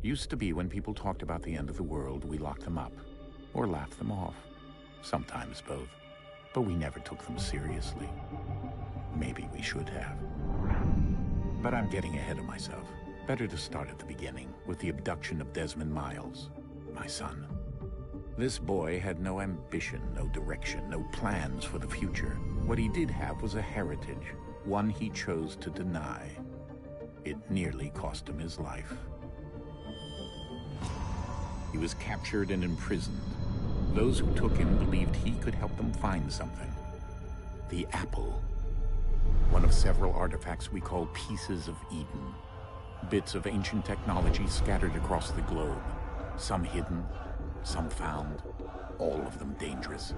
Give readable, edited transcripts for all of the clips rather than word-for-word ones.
Used to be when people talked about the end of the world, we locked them up, or laughed them off. Sometimes both. But we never took them seriously. Maybe we should have. But I'm getting ahead of myself. Better to start at the beginning, with the abduction of Desmond Miles, my son. This boy had no ambition, no direction, no plans for the future. What he did have was a heritage, one he chose to deny. It nearly cost him his life. He was captured and imprisoned. Those who took him believed he could help them find something. The apple. One of several artifacts we call pieces of Eden. Bits of ancient technology scattered across the globe. Some hidden, some found, all of them dangerous.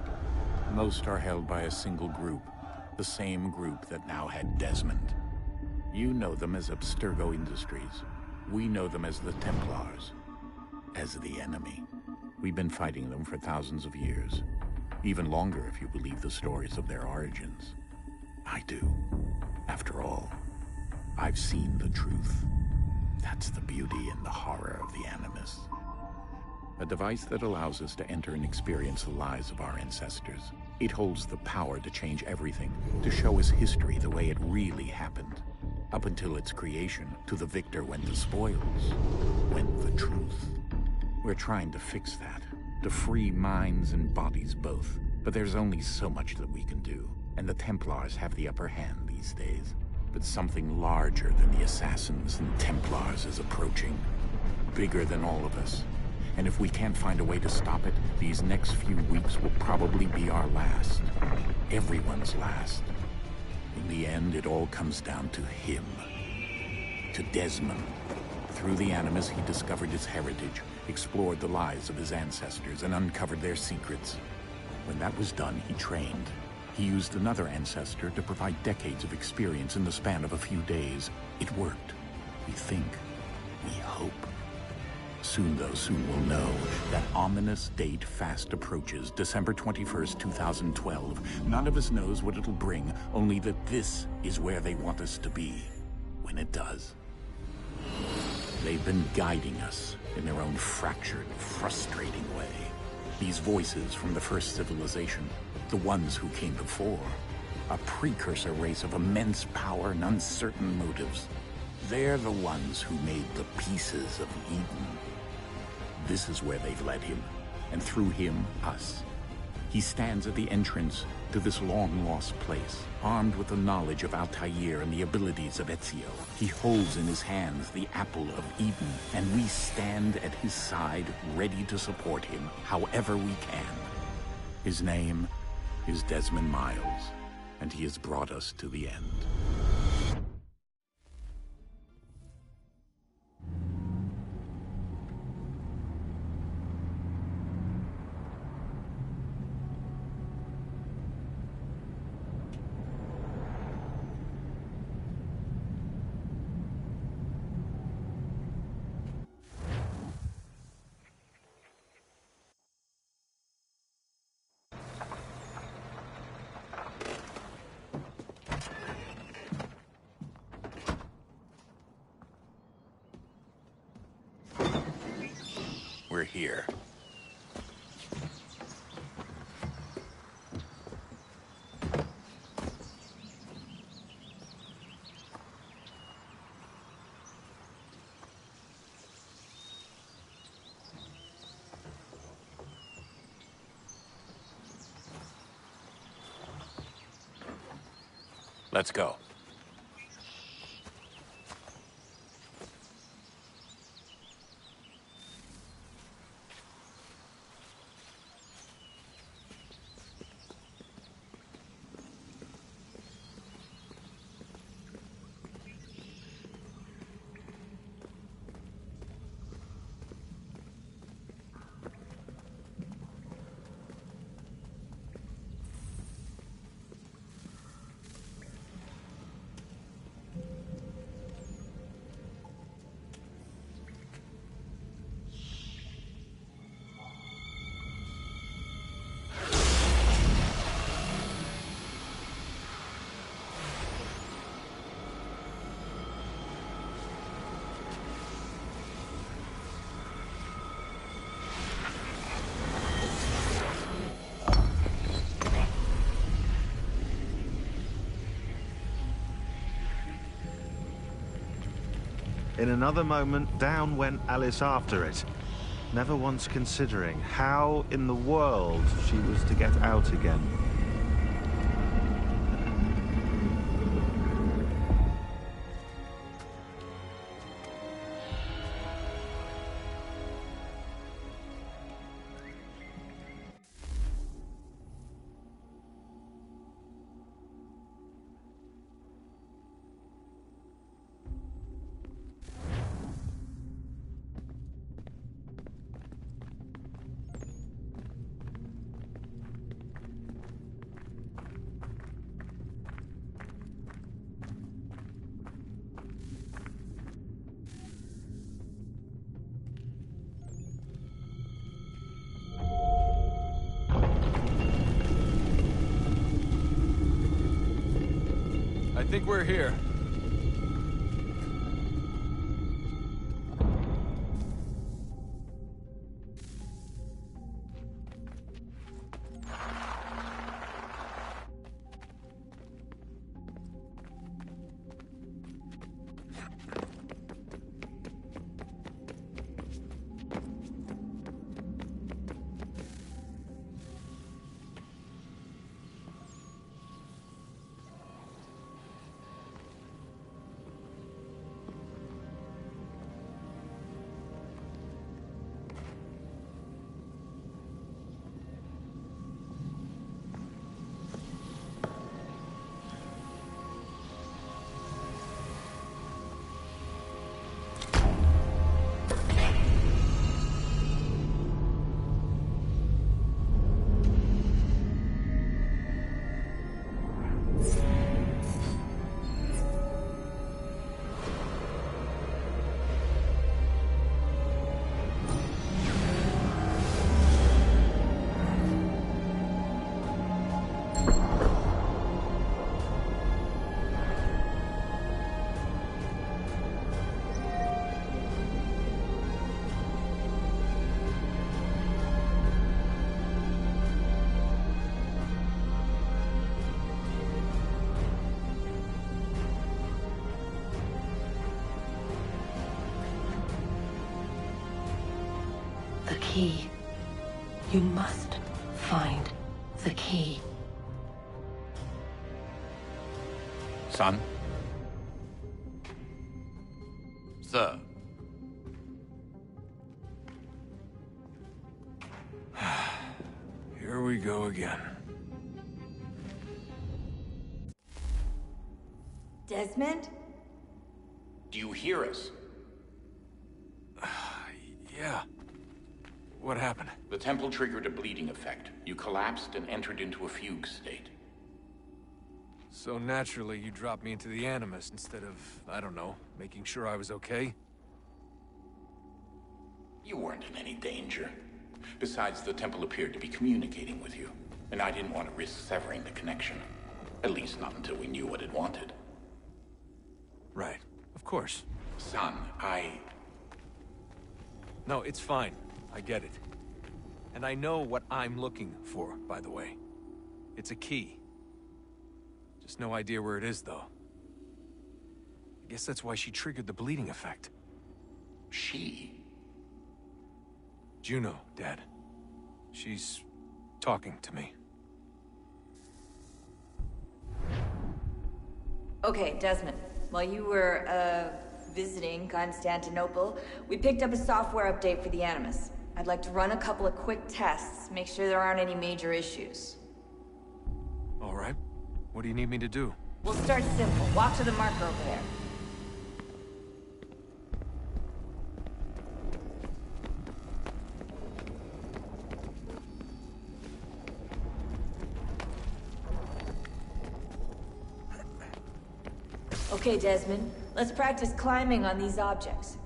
Most are held by a single group, the same group that now had Desmond. You know them as Abstergo Industries. We know them as the Templars, as the enemy. We've been fighting them for thousands of years, even longer if you believe the stories of their origins. I do. After all, I've seen the truth. That's the beauty and the horror of the Animus. A device that allows us to enter and experience the lives of our ancestors. It holds the power to change everything, to show us history the way it really happened. Up until its creation, to the victor went the spoils, went the truth. We're trying to fix that, to free minds and bodies both. But there's only so much that we can do, and the Templars have the upper hand these days. But something larger than the Assassins and Templars is approaching, bigger than all of us. And if we can't find a way to stop it, these next few weeks will probably be our last. Everyone's last. In the end, it all comes down to him. To Desmond. Through the Animus, he discovered his heritage, explored the lives of his ancestors, and uncovered their secrets. When that was done, he trained. He used another ancestor to provide decades of experience in the span of a few days. It worked. We think. We hope. Soon, though, soon we'll know. That ominous date fast approaches, December 21st, 2012. None of us knows what it'll bring, only that this is where they want us to be, when it does. They've been guiding us in their own fractured, frustrating way. These voices from the first civilization, the ones who came before, a precursor race of immense power and uncertain motives. They're the ones who made the pieces of Eden. This is where they've led him, and through him, us. He stands at the entrance to this long-lost place, armed with the knowledge of Altair and the abilities of Ezio. He holds in his hands the apple of Eden, and we stand at his side, ready to support him however we can. His name is Desmond Miles, and he has brought us to the end. We're here. Let's go. In another moment, down went Alice after it, never once considering how in the world she was to get out again. I think we're here. The key. You must find the key. Son? Sir. Here we go again. Desmond? Do you hear us? Yeah. What happened? The temple triggered a bleeding effect. You collapsed and entered into a fugue state. So naturally, you dropped me into the Animus instead of, I don't know, making sure I was okay? You weren't in any danger. Besides, the temple appeared to be communicating with you, and I didn't want to risk severing the connection. At least not until we knew what it wanted. Right. Of course. Son, No, it's fine. I get it. And I know what I'm looking for, by the way. It's a key. Just no idea where it is, though. I guess that's why she triggered the bleeding effect. She? Juno, Dad. She's talking to me. Okay, Desmond. While you were, visiting Constantinople, we picked up a software update for the Animus. I'd like to run a couple of quick tests, make sure there aren't any major issues. All right. What do you need me to do? We'll start simple. Walk to the marker over there. Okay, Desmond. Let's practice climbing on these objects.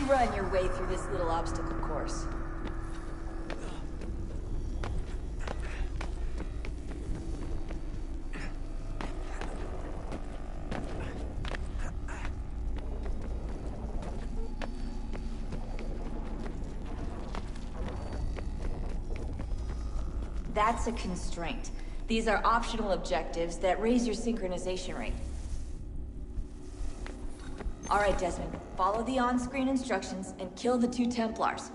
run your way through this little obstacle course. That's a constraint. These are optional objectives that raise your synchronization rate. All right, Desmond. Follow the on-screen instructions and kill the 2 Templars.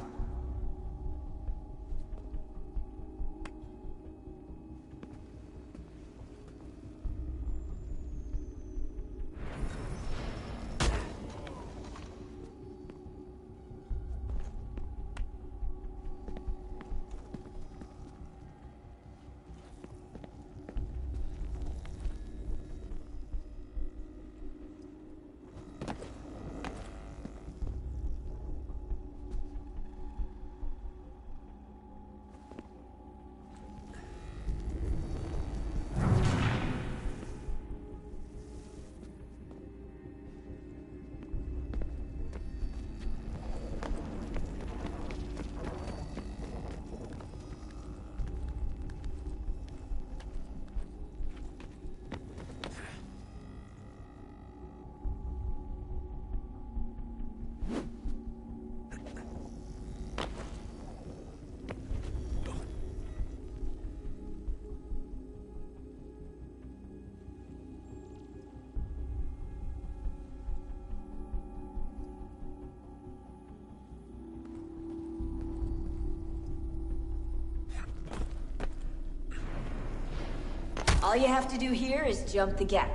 All you have to do here is jump the gap.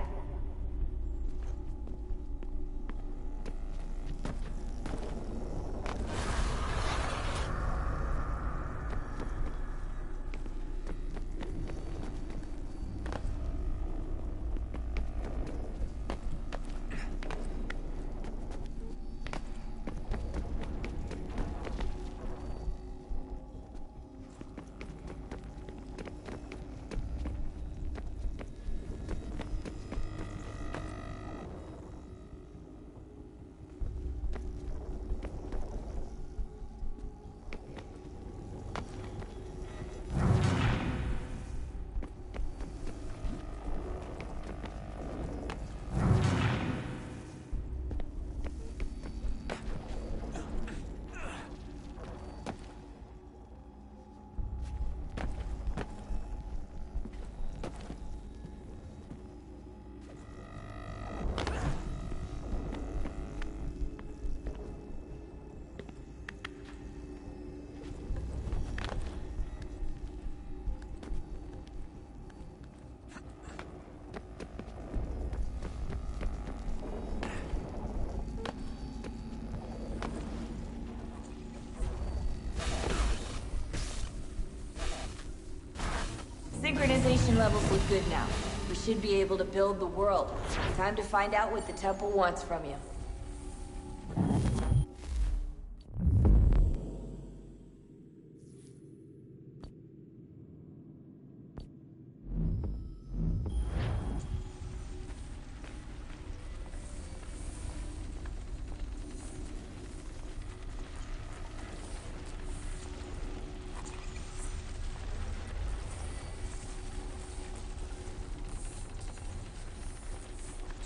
Synchronization levels look good now. We should be able to build the world. Time to find out what the temple wants from you.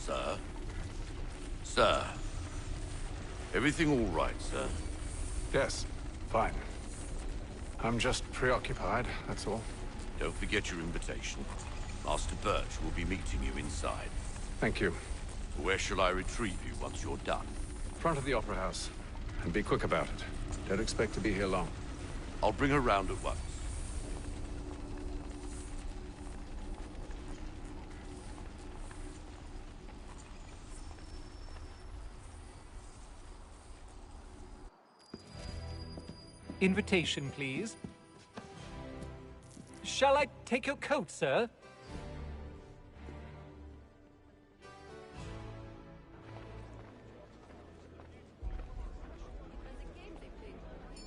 Sir? Sir? Everything all right, sir? Yes, fine. I'm just preoccupied, that's all. Don't forget your invitation. Master Birch will be meeting you inside. Thank you. Where shall I retrieve you once you're done? Front of the Opera House. And be quick about it. Don't expect to be here long. I'll bring her round at once. Invitation, please. Shall I take your coat, sir?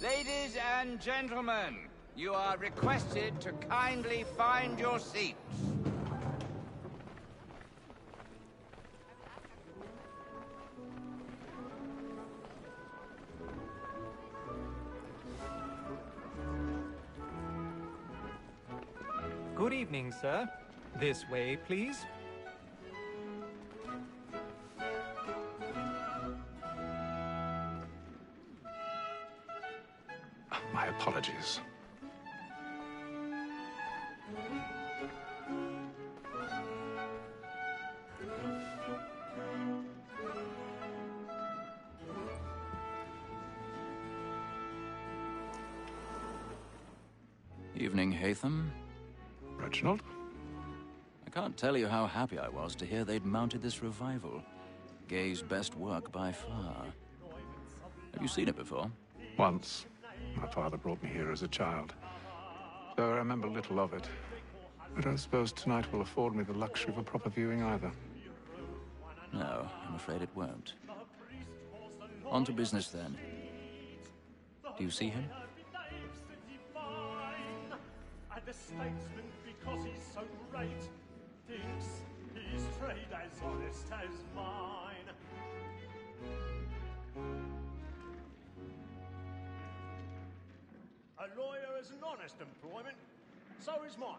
Ladies and gentlemen, you are requested to kindly find your seats. Good evening, sir. This way, please. My apologies. Evening, Hatham. Reginald? I can't tell you how happy I was to hear they'd mounted this revival. Gay's best work by far. Have you seen it before? Once. My father brought me here as a child. So I remember little of it. I don't suppose tonight will afford me the luxury of a proper viewing either. No, I'm afraid it won't. On to business then. Do you see him? The statesman, because he's so great, thinks his trade as honest as mine. A lawyer is an honest employment, so is mine.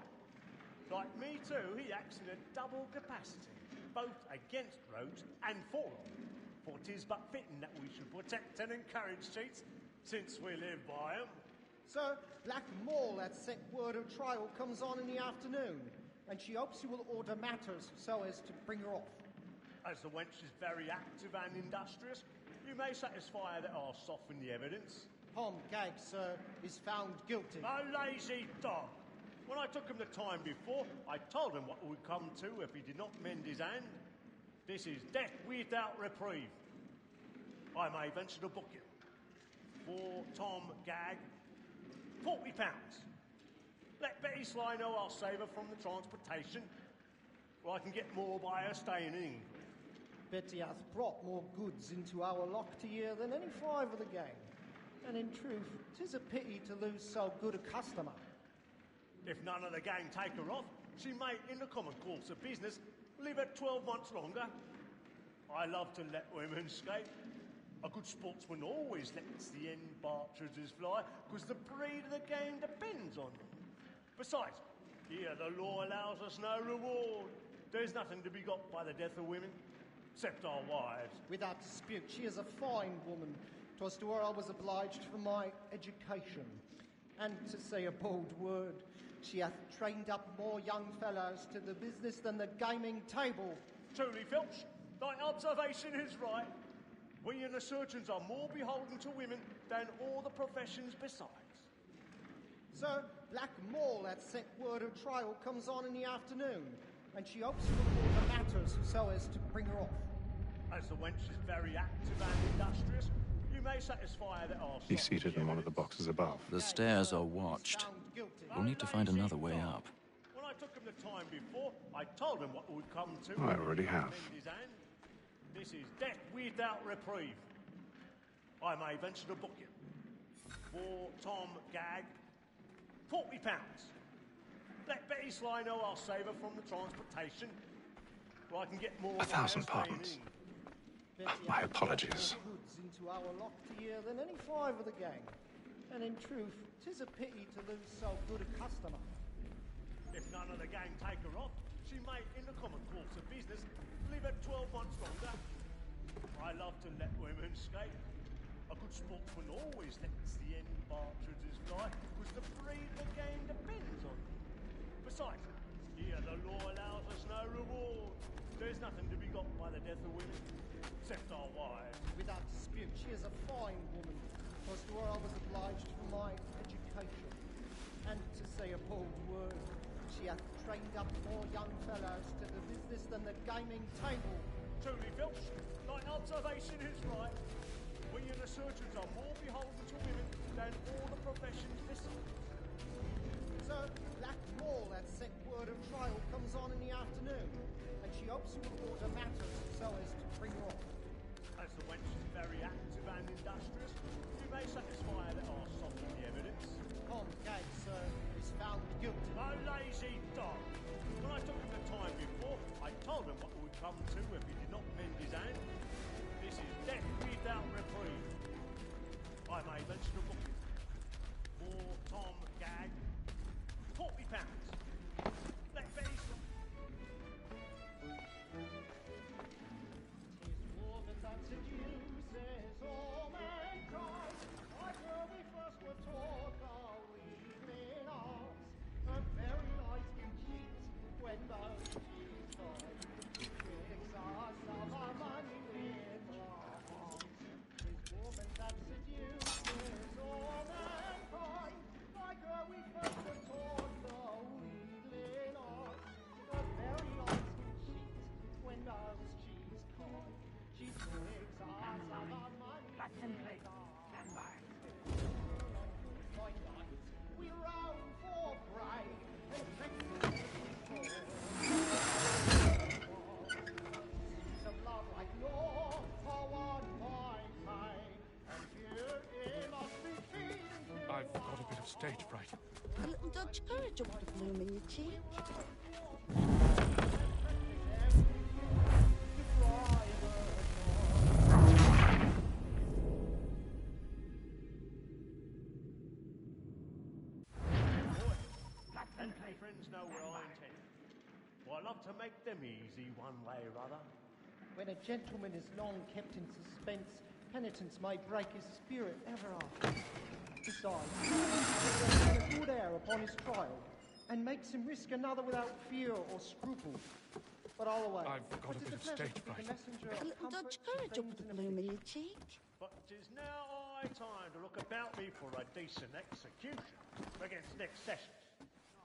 Like me too, he acts in a double capacity, both against rogues and for them. For 'tis but fitting that we should protect and encourage cheats, since we live by 'em. Sir, Black Mall at set word of trial comes on in the afternoon, and she hopes you will order matters so as to bring her off. As the wench is very active and industrious, you may satisfy her that I'll soften the evidence. Tom Gag, sir, is found guilty. A lazy dog! When I took him the time before, I told him what it would come to if he did not mend his hand. This is death without reprieve. I may venture to book him. For Tom Gag, £40. Let Betty Sly know I'll save her from the transportation, or I can get more by her staying in England. Betty hath brought more goods into our locked year than any five of the gang. And in truth, 'tis a pity to lose so good a customer. If none of the gang take her off, she may, in the common course of business, live her 12 months longer. I love to let women escape. A good sportsman always lets the end partridges fly, because the breed of the game depends on them. Besides, here the law allows us no reward. There's nothing to be got by the death of women, except our wives. Without dispute, she is a fine woman. 'Twas to her I was obliged for my education. And to say a bold word, she hath trained up more young fellows to the business than the gaming table. Truly, Filch, thy observation is right. We and the surgeons are more beholden to women than all the professions besides. Sir, Black Mall at set word of trial comes on in the afternoon, and she hopes you will order matters so as to bring her off. As the wench is very active and industrious, you may satisfy her that I'll... He's seated in one of the boxes above. The stairs are watched. We'll need to find another way up. When I took him the time before, I told him what it would come to. I already have. This is death without reprieve. I may venture to book him. For Tom Gag, £40. Let Betty Sly know I'll save her from the transportation, or I can get more... 1,000 pardons. My apologies. Goods into our locked year than any five of the gang. And in truth, 'tis a pity to lose so good a customer. If none of the gang take her off, she may, in the common course of business, live her 12 months longer. I love to let women escape. A good sportsman always lets the end partridges fly, because the breed of the game depends on them. Besides, here the law allows us no reward. There's nothing to be got by the death of women, except our wives. Without dispute, she is a fine woman. 'Twas to her I was obliged for my education. And to say a bold word, she hath trained up more young fellows to the business than the gaming table. Truly, Filch, thy observation is right. We and the surgeons are more beholden to women than all the professions besides. Sir, Black Mall at set word of trial comes on in the afternoon, and she hopes you will order matters so as to bring her off. As the wench is very active and industrious, you may satisfy her that I'll soften the evidence. Tom Gag, sir, is found guilty. A lazy dog! When I took him the time before, I told him what it would come to if he did not mend his hand. This is death without reprieve. I may venture to book him. For Tom Gag, £40. stage fright. A little Dutch courage ought to bloom in your cheek. And my friends know where I intend. Well, I love to make them easy one way or other. When a gentleman is long kept in suspense, penitence may break his spirit ever after. Besides, he a good air upon his trial, and makes him risk another without fear or scruple. But all away. I've got a bit of stage fright. A little Dutch courage ought to bloom in your cheek. But 'tis now high time to look about me for a decent execution against next sessions.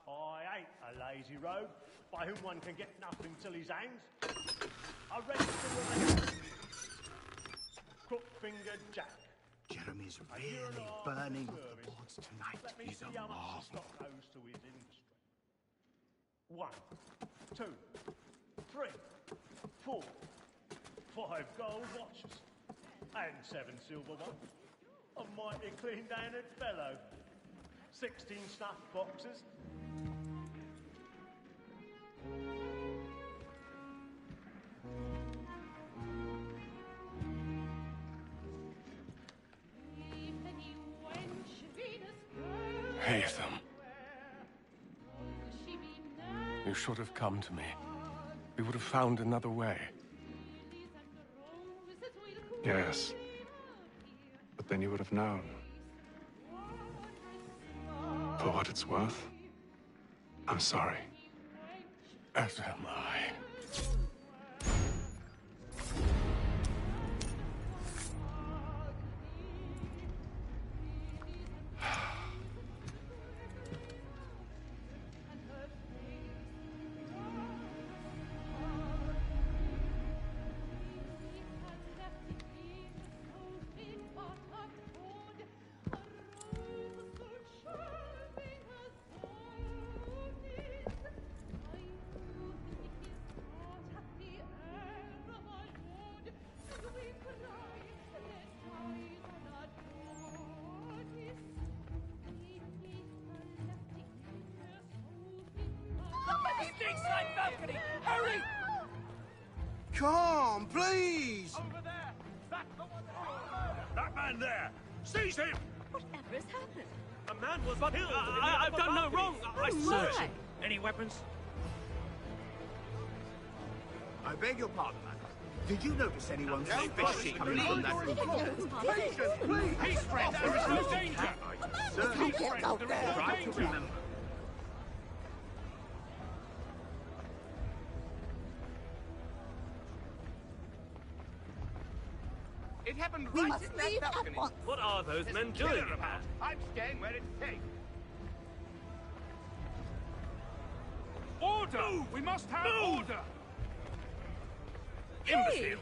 I ain't a lazy rogue by whom one can get nothing till he's hanged. I register with a crook-fingered Jack. Jeremy's really burning the boards tonight. Let me He's see a how much the marvel. stock goes to his industry. 1, 2, 3, 4, 5 gold watches, and 7 silver ones. A mighty clean-handed fellow. 16 snuff boxes. Haytham. You should have come to me. We would have found another way. Yes. But then you would have known. For what it's worth, I'm sorry. As am I. Hurry! Come, please! Over there! That man there! Seize him! Whatever has happened? A man was killed. I've done no wrong. I searched. My. Any weapons? I beg your pardon, man. Did you notice anyone suspicious coming from that room? Peace, friends! There is no danger! Sir, Peace, friends! There is no try to danger! remember. It happened We right must in that leave at balcony. once. What are those There's men a killer doing? about. I'm staying where it's safe. Order! We must have order! Imbecile!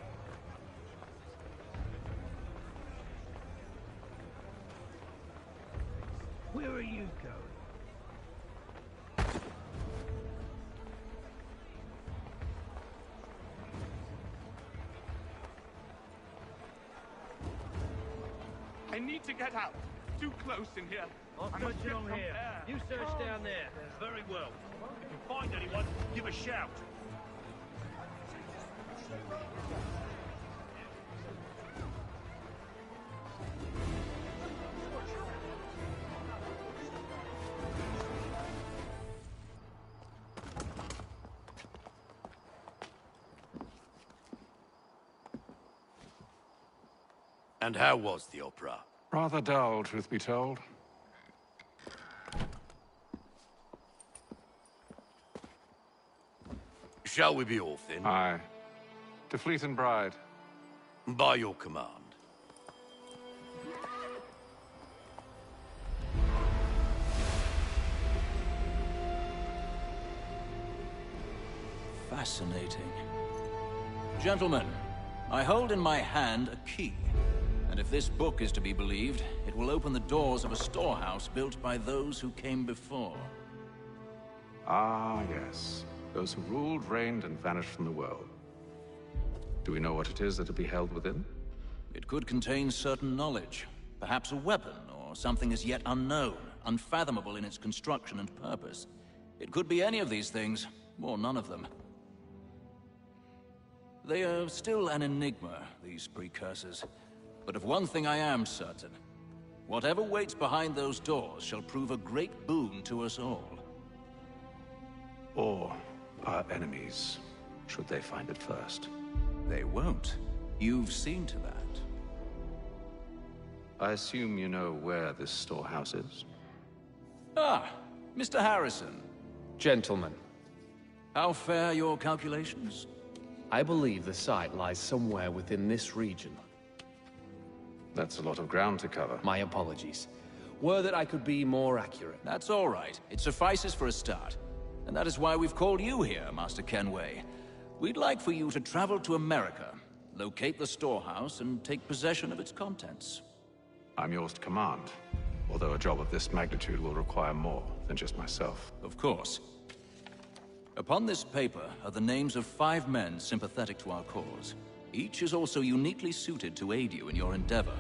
Where are you going? I need to get out. Too close in here. I'll I search must get along some here. air. You search down there. Very well. If you find anyone, give a shout. And how was the opera? Rather dull, truth be told. Shall we be off then? Aye. To Fleet and Bride. By your command. Fascinating. Gentlemen, I hold in my hand a key. And if this book is to be believed, it will open the doors of a storehouse built by those who came before. Ah, yes. Those who ruled, reigned, and vanished from the world. Do we know what it is that will be held within? It could contain certain knowledge. Perhaps a weapon, or something as yet unknown. unfathomable in its construction and purpose. It could be any of these things, or none of them. They are still an enigma, these precursors. But of one thing I am certain. Whatever waits behind those doors shall prove a great boon to us all. Or our enemies, should they find it first. They won't. You've seen to that. I assume you know where this storehouse is? Ah, Mr. Harrison. Gentlemen. How fare your calculations? I believe the site lies somewhere within this region. That's a lot of ground to cover. My apologies. Were that I could be more accurate. That's all right. It suffices for a start. And that is why we've called you here, Master Kenway. We'd like for you to travel to America, locate the storehouse, and take possession of its contents. I'm yours to command, although a job of this magnitude will require more than just myself. Of course. Upon this paper are the names of 5 men sympathetic to our cause. Each is also uniquely suited to aid you in your endeavor.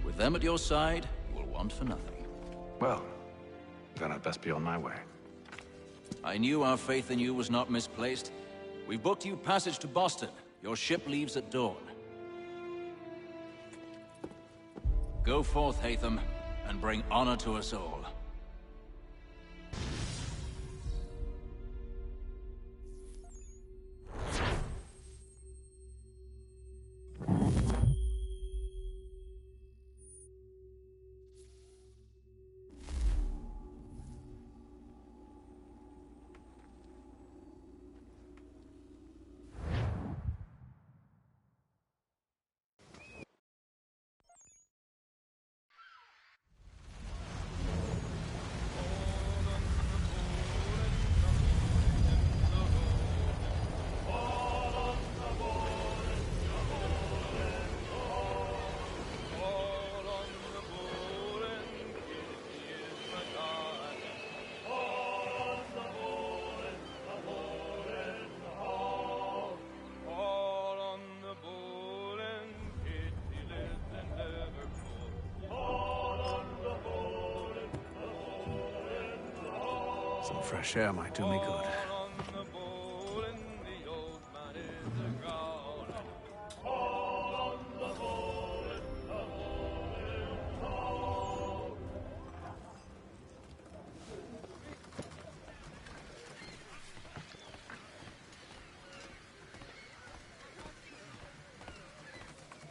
With them at your side, you will want for nothing. Well, then I'd best be on my way. I knew our faith in you was not misplaced. We've booked you passage to Boston. Your ship leaves at dawn. Go forth, Hatham, and bring honor to us all. Some fresh air might do me good.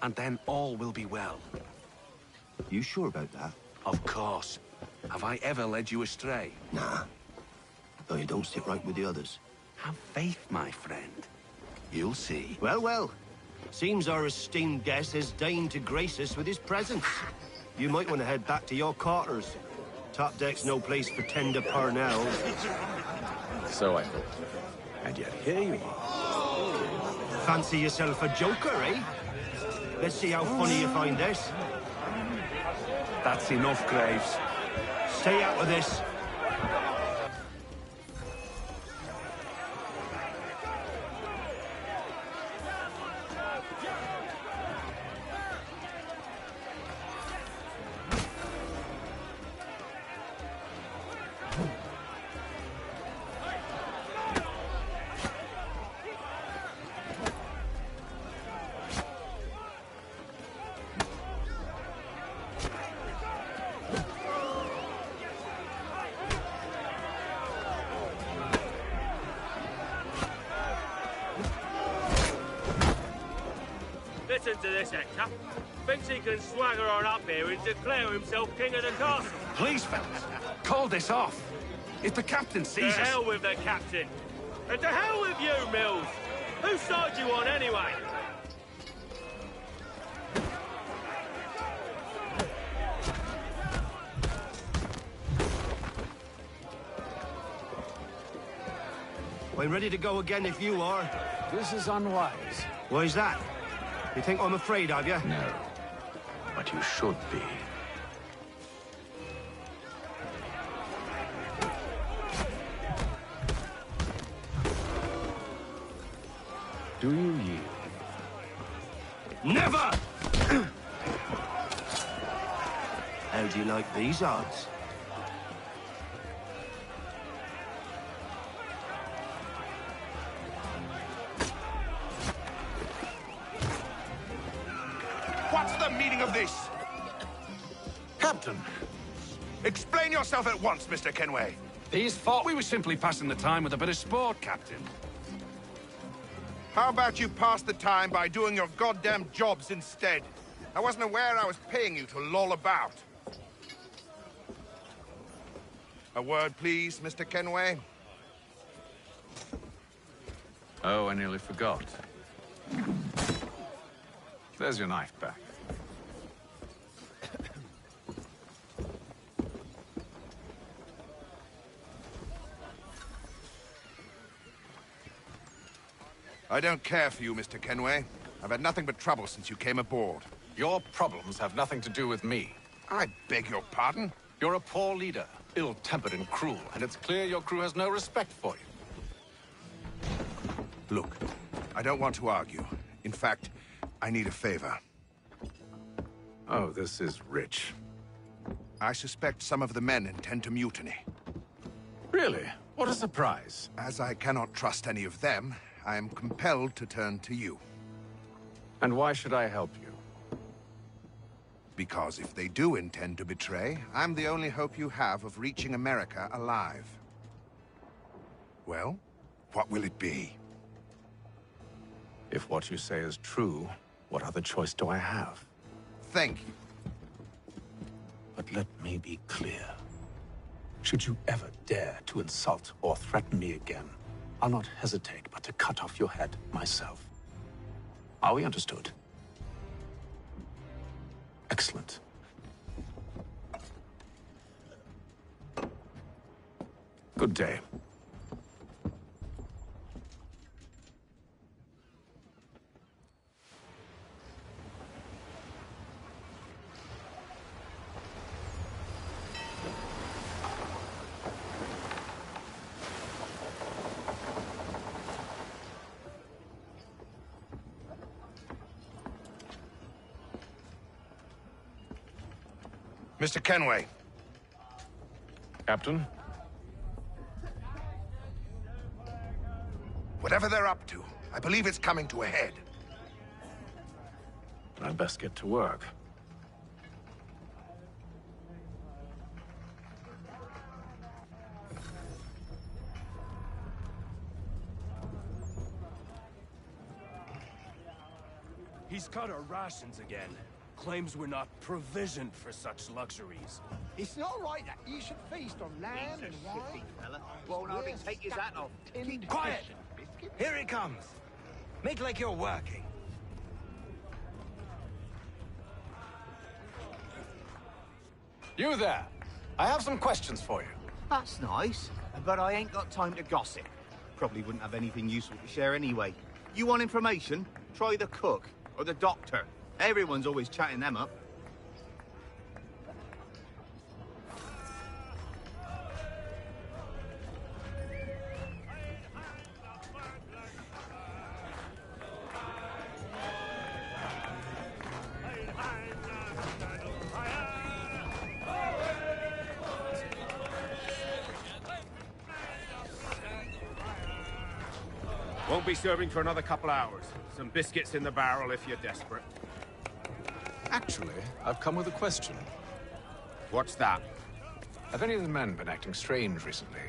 And then all will be well. You sure about that? Of course. Have I ever led you astray? Nah. Though you don't sit right with the others. Have faith, my friend. You'll see. Well, well. Seems our esteemed guest has deigned to grace us with his presence. You might want to head back to your quarters. Top deck's no place for tender parnell. So I thought. And yet here you are. Fancy yourself a joker, eh? Let's see how funny you find this. That's enough, Graves. Stay out of this. Listen to this, Hector. Thinks he can swagger on up here and declare himself king of the castle. Please, fellas, call this off. If the captain sees us... To hell with the captain. And to hell with you, Mills. Whose side you on, anyway? I'm ready to go again if you are. This is unwise. Why's that? You think I'm afraid of you? No. But you should be. Do you yield? Never! How do you like these odds? meaning of this? Captain, Explain yourself at once, Mr. Kenway. these thought we were simply passing the time with a bit of sport, Captain. How about you pass the time by doing your goddamn jobs instead? I wasn't aware I was paying you to loll about. A word, please, Mr. Kenway. Oh, I nearly forgot. There's your knife back. I don't care for you, Mr. Kenway. I've had nothing but trouble since you came aboard. Your problems have nothing to do with me. I beg your pardon? You're a poor leader, ill-tempered and cruel, and it's clear your crew has no respect for you. Look, I don't want to argue. In fact, I need a favor. Oh, this is rich. I suspect some of the men intend to mutiny. Really? What a surprise. As I cannot trust any of them, I am compelled to turn to you. And why should I help you? Because if they do intend to betray, I'm the only hope you have of reaching America alive. Well, what will it be? If what you say is true, what other choice do I have? Thank you. But let me be clear. Should you ever dare to insult or threaten me again, I'll not hesitate but to cut off your head myself. Are we understood? Excellent. Good day. Mr. Kenway. Captain? Whatever they're up to, I believe it's coming to a head. I'd best get to work. He's cut our rations again. Claims we're not provisioned for such luxuries. It's not right that you should feast on lamb and wine. Fella. Won't hardly take his hat off. Quiet! Here he comes. Make like you're working. You there. I have some questions for you. That's nice, but I ain't got time to gossip. Probably wouldn't have anything useful to share anyway. You want information? Try the cook or the doctor. Everyone's always chatting them up. Won't be serving for another couple hours. Some biscuits in the barrel if you're desperate. Actually, I've come with a question. What's that? Have any of the men been acting strange recently?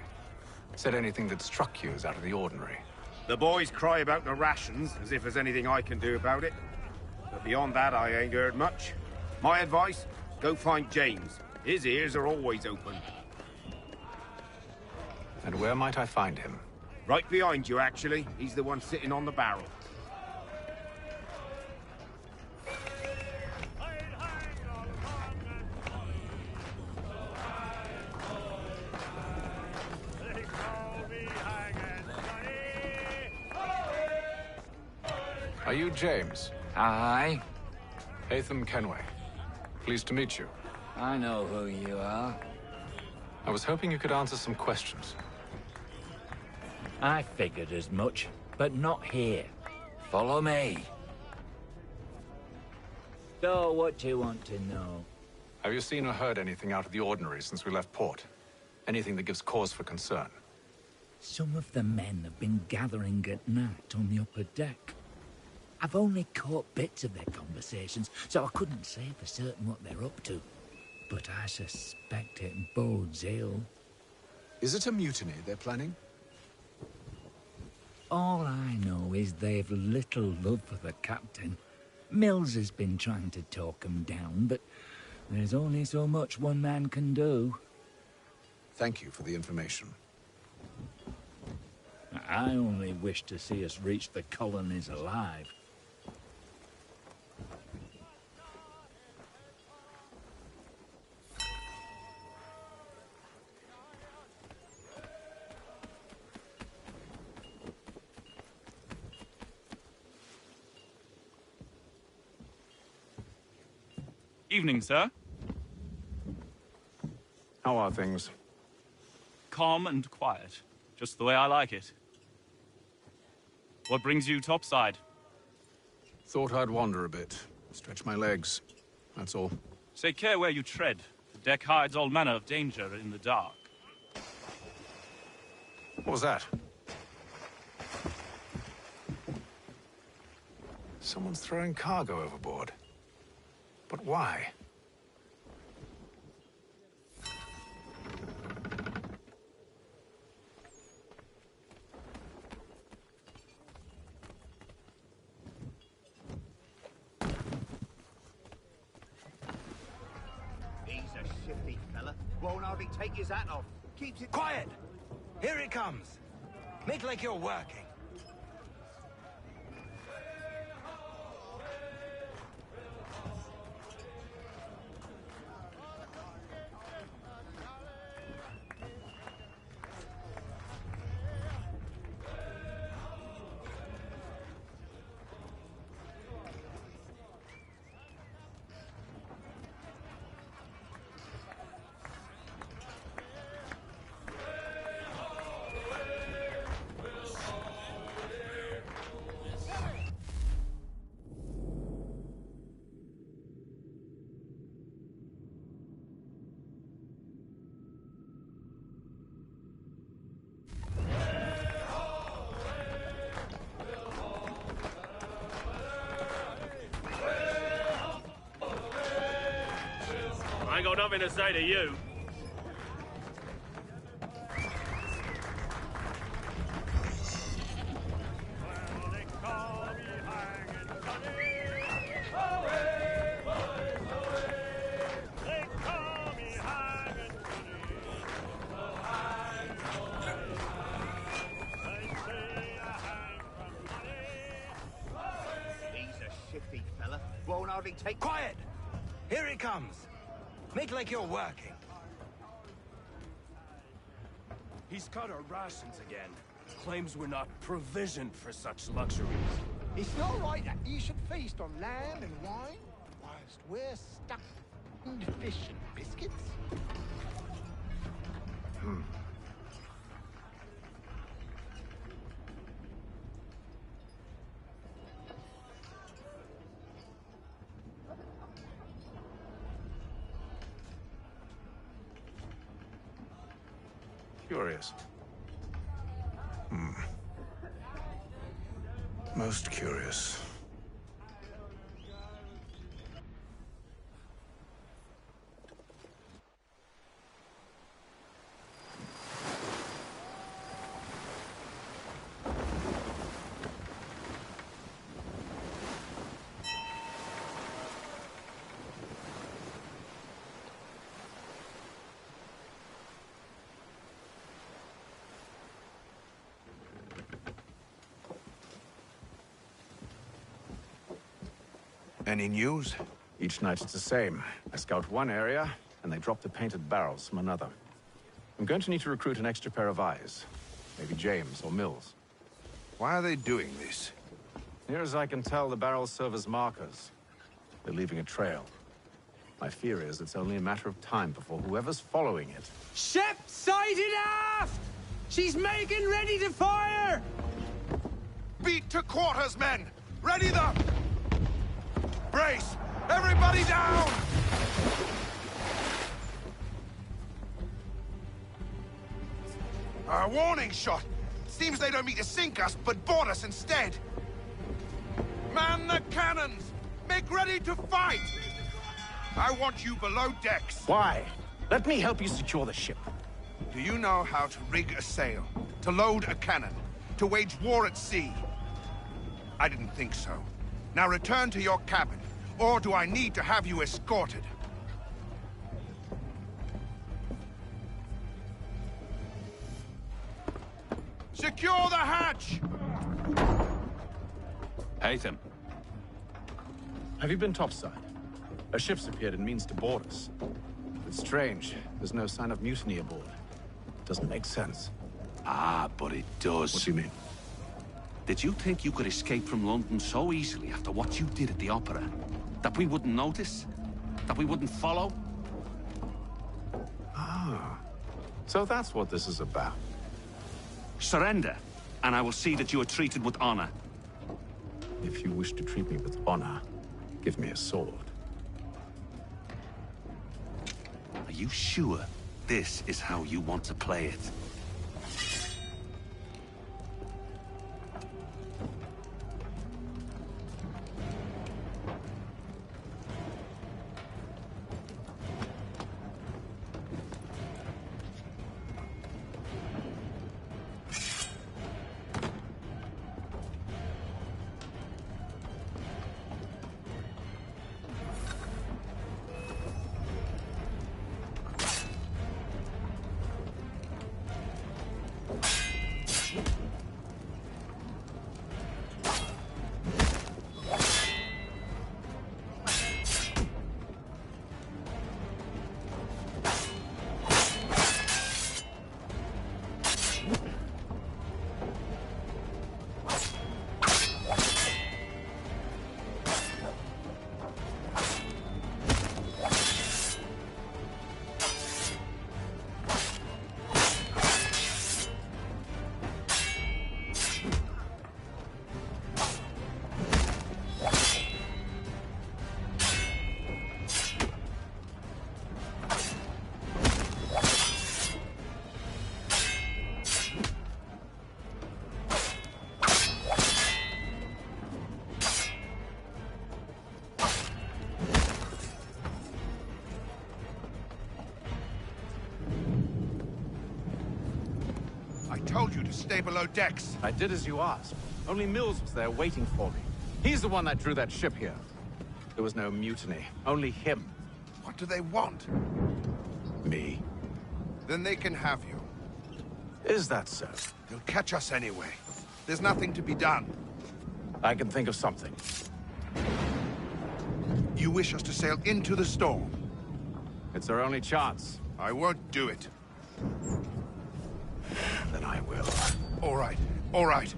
Said anything that struck you as out of the ordinary? The boys cry about the rations, as if there's anything I can do about it. But beyond that, I ain't heard much. My advice, go find James. His ears are always open. And where might I find him? Right behind you, actually. He's the one sitting on the barrel. Are you James? Aye. Hatham Kenway. Pleased to meet you. I know who you are. I was hoping you could answer some questions. I figured as much, but not here. Follow me. So, what do you want to know? Have you seen or heard anything out of the ordinary since we left port? Anything that gives cause for concern? Some of the men have been gathering at night on the upper deck. I've only caught bits of their conversations, so I couldn't say for certain what they're up to. But I suspect it bodes ill. Is it a mutiny they're planning? All I know is they've little love for the captain. Mills has been trying to talk him down, but there's only so much one man can do. Thank you for the information. I only wish to see us reach the colonies alive. Evening, sir. How are things? Calm and quiet. Just the way I like it. What brings you topside? Thought I'd wander a bit. Stretch my legs. That's all. Take care where you tread. The deck hides all manner of danger in the dark. What was that? Someone's throwing cargo overboard. But why? He's a shifty fella. Won't hardly take his hat off. Keeps it quiet. Here it comes. Make like you're working. I ain't got nothing to say to you. He's a shifty fella. Won't hardly take... Quiet! Here it comes. Make like you're working. He's cut our rations again. Claims we're not provisioned for such luxuries. It's not right that you should feast on lamb and wine, whilst we're stuck in fish and biscuits. Curious. Most curious. Any news? Each night it's the same. I scout one area, and they drop the painted barrels from another. I'm going to need to recruit an extra pair of eyes. Maybe James or Mills. Why are they doing this? Near as I can tell, the barrels serve as markers. They're leaving a trail. My fear is it's only a matter of time before whoever's following it... Ship sighted aft! She's making ready to fire! Beat to quarters, men! Ready the... Brace! Everybody down! A warning shot! Seems they don't mean to sink us, but board us instead. Man the cannons! Make ready to fight! I want you below decks. Why? Let me help you secure the ship. Do you know how to rig a sail? To load a cannon? To wage war at sea? I didn't think so. Now return to your cabin, or do I need to have you escorted? Secure the hatch! Haytham. Have you been topside? A ship's appeared and means to board us. It's strange. There's no sign of mutiny aboard. Doesn't make sense. Ah, but it does. What do you mean? Did you think you could escape from London so easily after what you did at the opera? That we wouldn't notice? That we wouldn't follow? Ah. So that's what this is about. Surrender, and I will see that you are treated with honor. If you wish to treat me with honor, give me a sword. Are you sure this is how you want to play it? I told you to stay below decks. I did as you asked. Only Mills was there waiting for me. He's the one that drew that ship here. There was no mutiny, only him. What do they want? Me. Then they can have you. Is that so? They'll catch us anyway. There's nothing to be done. I can think of something. You wish us to sail into the storm? It's our only chance. I won't do it. Then I will. All right, all right.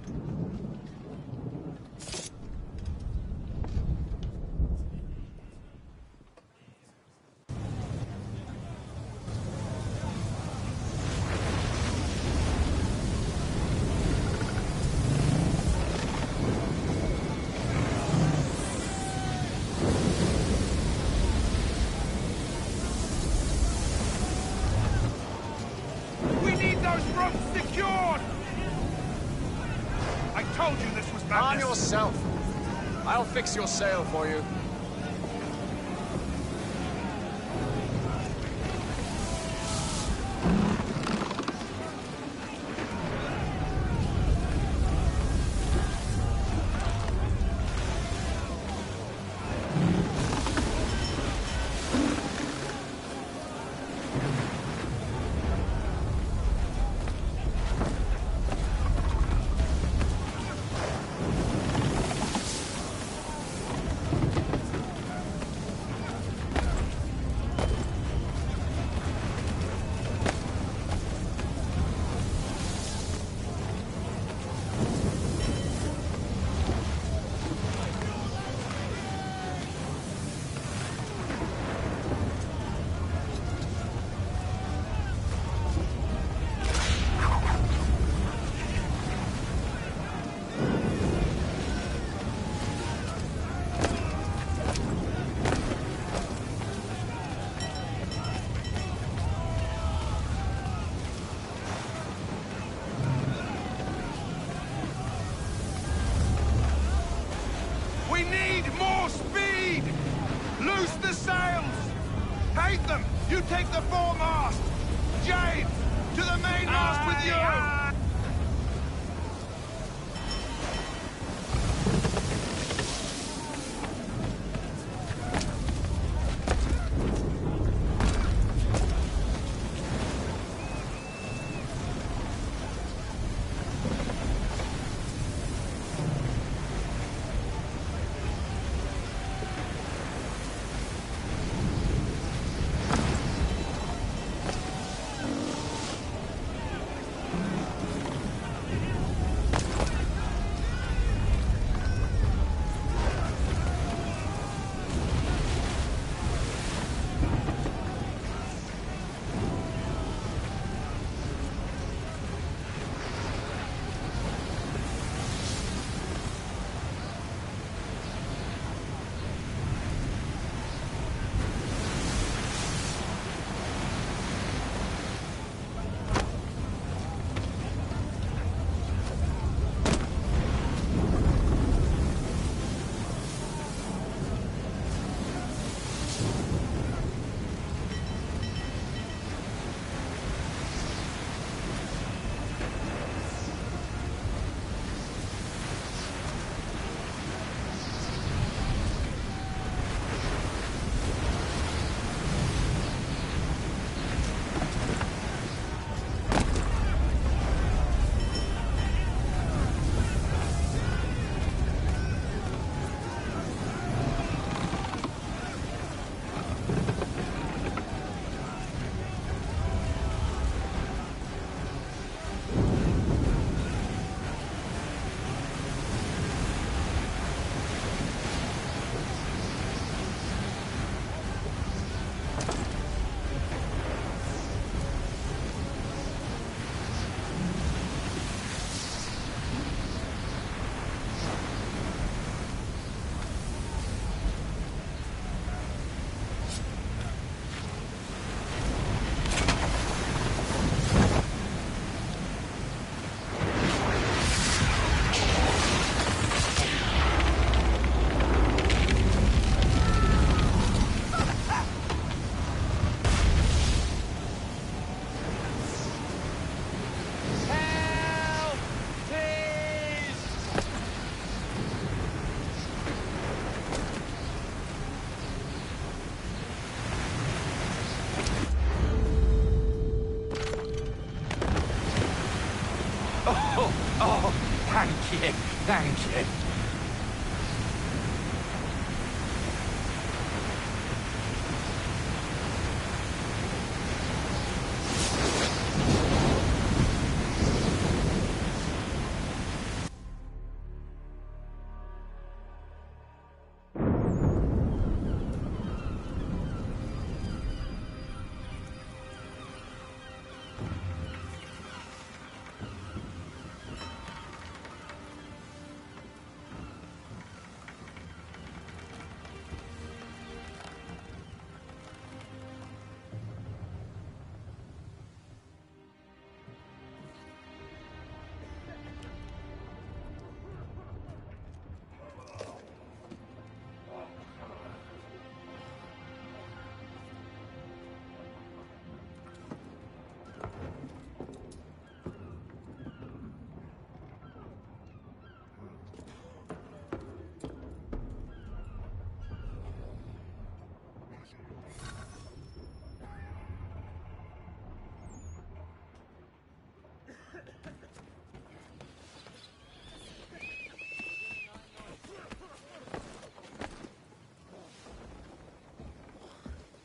We need those ropes secured! I told you this was madness. Arm yourself. I'll fix your sail for you. Bait them! You take the foremast! James! To the mainmast with you! Oh, thank you, thank you.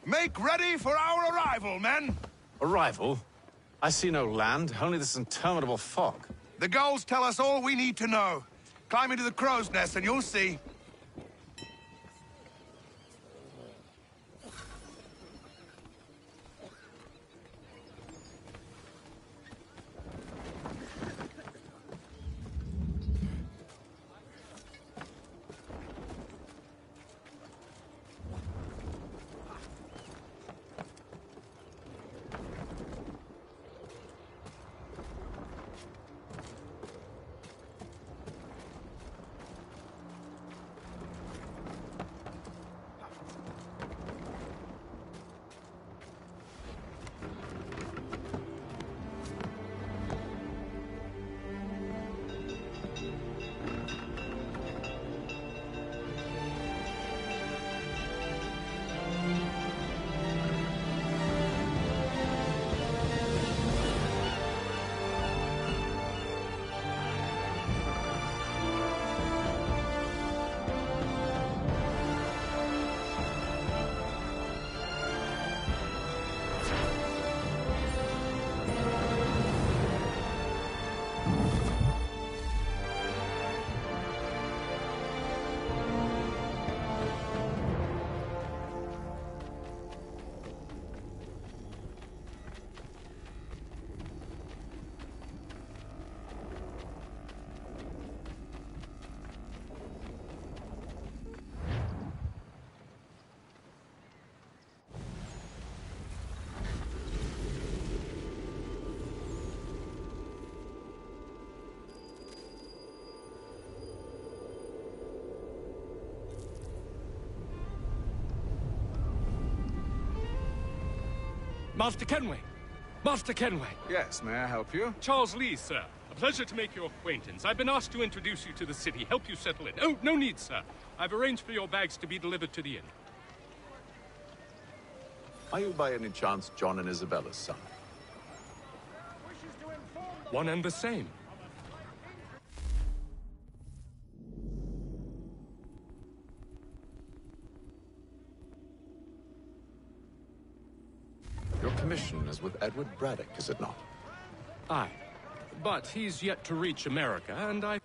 Make ready for our arrival, men! Arrival? I see no land, only this interminable fog. The gulls tell us all we need to know. Climb into the crow's nest and you'll see. Master Kenway! Master Kenway! Yes, may I help you? Charles Lee, sir. A pleasure to make your acquaintance. I've been asked to introduce you to the city, help you settle in. Oh, no need, sir. I've arranged for your bags to be delivered to the inn. Are you by any chance John and Isabella's son? One and the same. Your commission is with Edward Braddock, is it not? Aye. But he's yet to reach America, and I...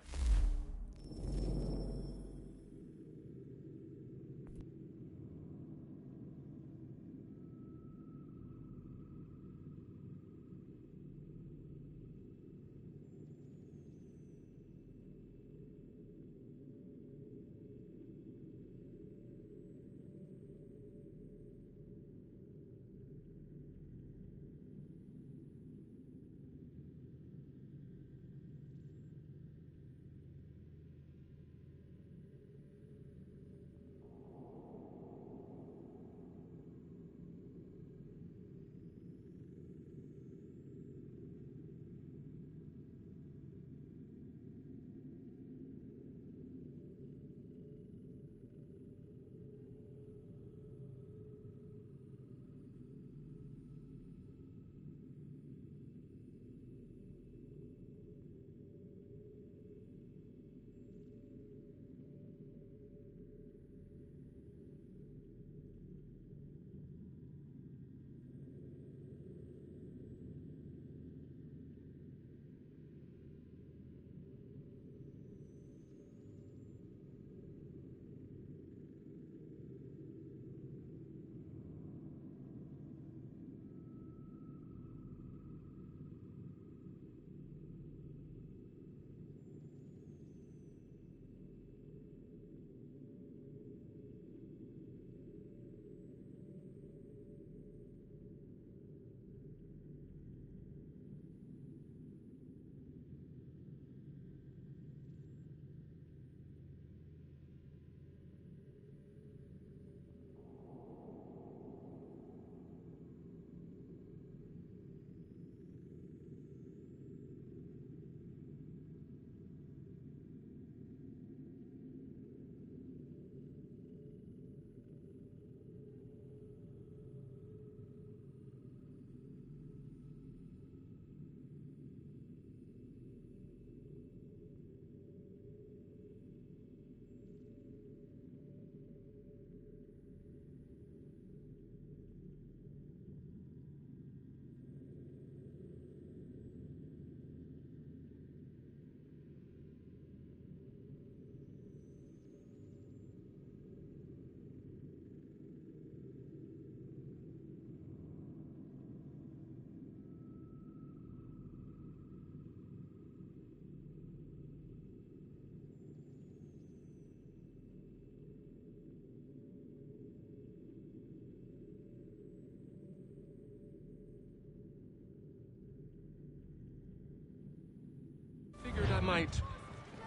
figured I might...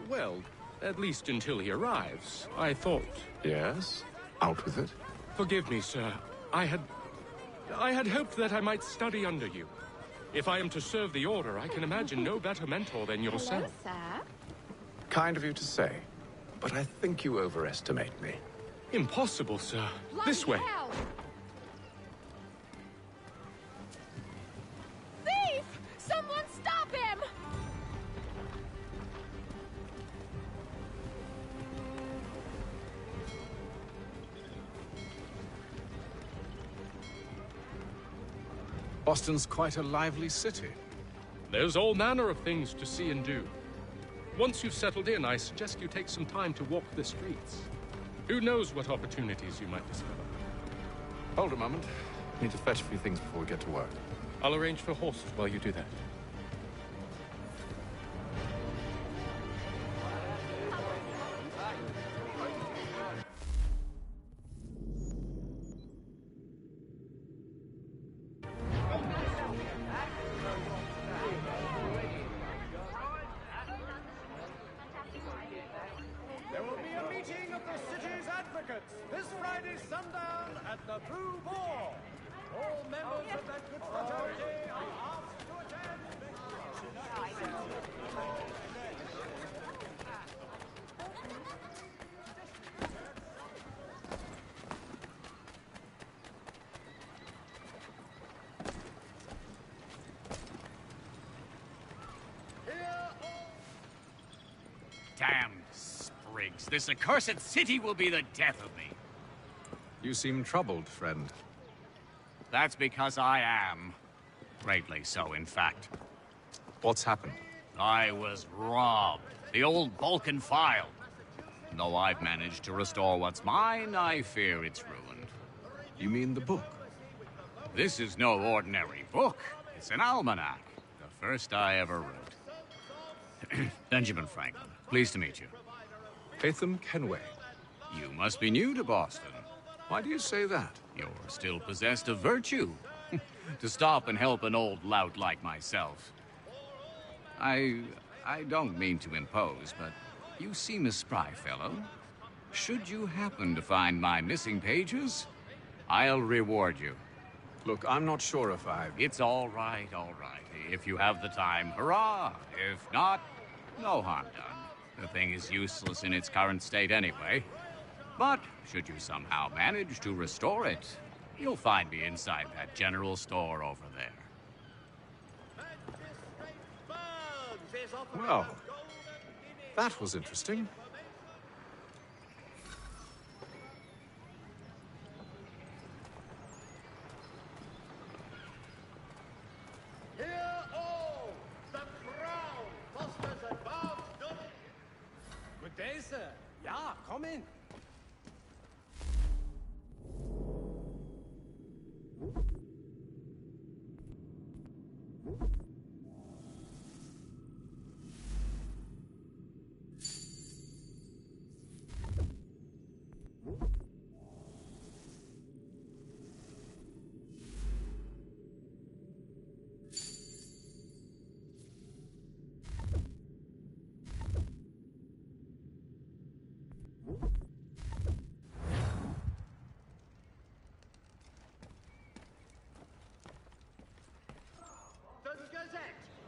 well, at least until he arrives, I thought... Yes? Out with it. Forgive me, sir. I had hoped that I might study under you. If I am to serve the Order, I can imagine no better mentor than yourself. Hello, sir. Kind of you to say, but I think you overestimate me. Impossible, sir. This way. Hell. Thief! Someone stop him! Boston's quite a lively city. There's all manner of things to see and do. Once you've settled in, I suggest you take some time to walk the streets. Who knows what opportunities you might discover. Hold a moment. Need to fetch a few things before we get to work. I'll arrange for horses while you do that. There will be a meeting of the city's advocates this Friday sundown at the Blue Boar. All members of that good this accursed city will be the death of me. You seem troubled, friend. That's because I am. Greatly so, in fact. What's happened? I was robbed. The old Balkan file. Though I've managed to restore what's mine, I fear it's ruined. You mean the book? This is no ordinary book. It's an almanac. The first I ever wrote. Benjamin Franklin, pleased to meet you. Hatham Kenway. You must be new to Boston. Why do you say that? You're still possessed of virtue. To stop and help an old lout like myself. I don't mean to impose, but you seem a spry fellow. Should you happen to find my missing pages, I'll reward you. Look, I'm not sure if I've... It's all right, all right. If you have the time, hurrah! If not, no harm done. The thing is useless in its current state anyway. But should you somehow manage to restore it, you'll find me inside that general store over there. Well, that was interesting. Hear all! The crown fosters advanced knowledge. Good day, sir. Yeah, come in.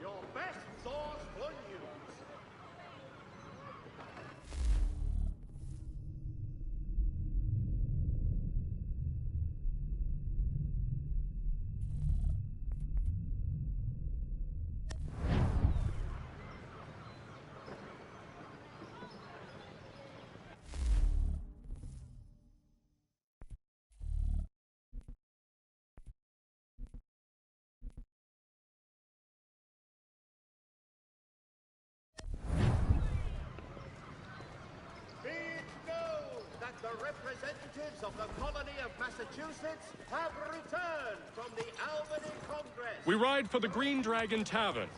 Your best source for news. The representatives of the colony of Massachusetts have returned from the Albany Congress. We ride for the Green Dragon Tavern.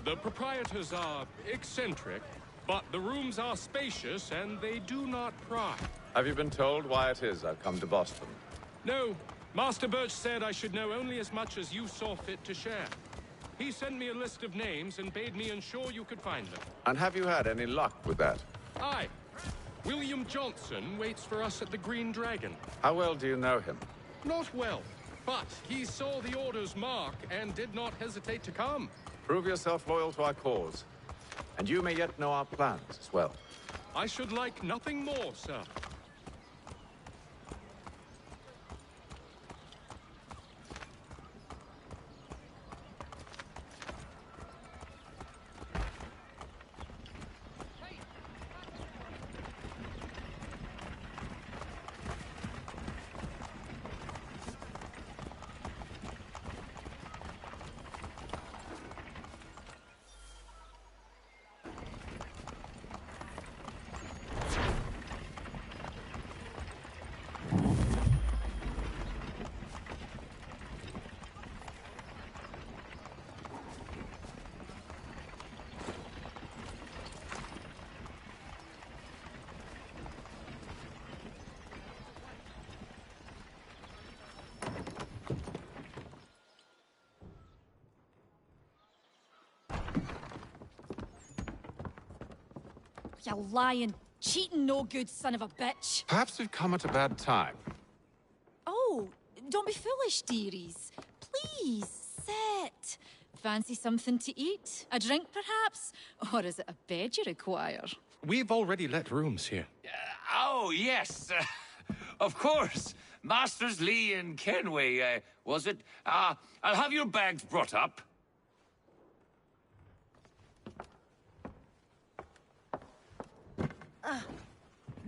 The proprietors are eccentric, but the rooms are spacious and they do not pry. Have you been told why it is I've come to Boston? No. Master Birch said I should know only as much as you saw fit to share. He sent me a list of names and bade me ensure you could find them. And have you had any luck with that? Aye. William Johnson waits for us at the Green Dragon. How well do you know him? Not well, but he saw the order's mark and did not hesitate to come. Prove yourself loyal to our cause, and you may yet know our plans as well. I should like nothing more, sir. You lying, cheating, no good son of a bitch. Perhaps we've come at a bad time. Oh, don't be foolish, dearies. Please, sit. Fancy something to eat? A drink, perhaps? Or is it a bed you require? We've already let rooms here. Oh, yes. Of course. Masters Lee and Kenway, was it? I'll have your bags brought up.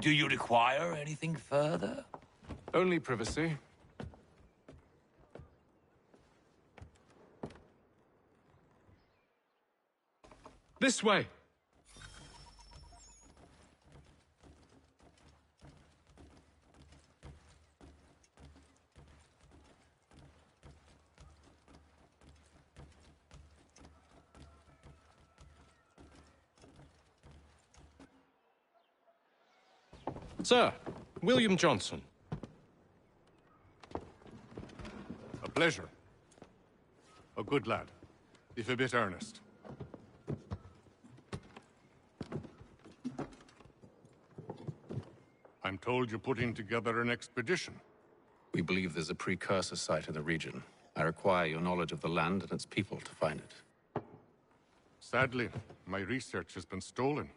Do you require anything further? Only privacy. This way! Sir, William Johnson. A pleasure. A good lad, if a bit earnest. I'm told you're putting together an expedition. We believe there's a precursor site in the region. I require your knowledge of the land and its people to find it. Sadly, my research has been stolen.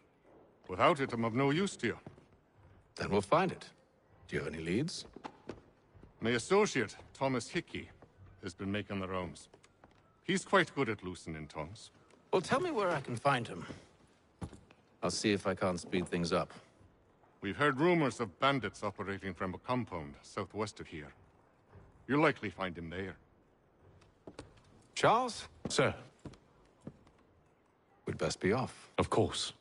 Without it, I'm of no use to you. Then we'll find it. Do you have any leads? My associate, Thomas Hickey, has been making the rounds. He's quite good at loosening tongues. Well, tell me where I can find him. I'll see if I can't speed things up. We've heard rumors of bandits operating from a compound southwest of here. You'll likely find him there. Charles? Sir. We'd best be off. Of course.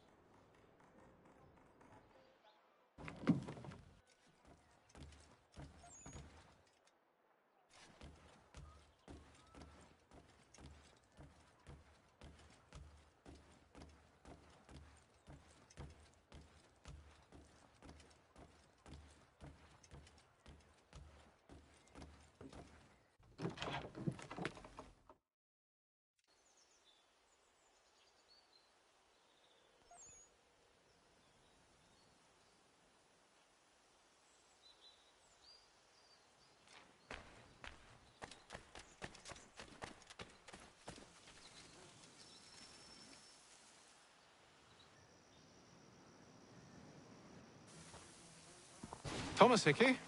Thomas Hickey?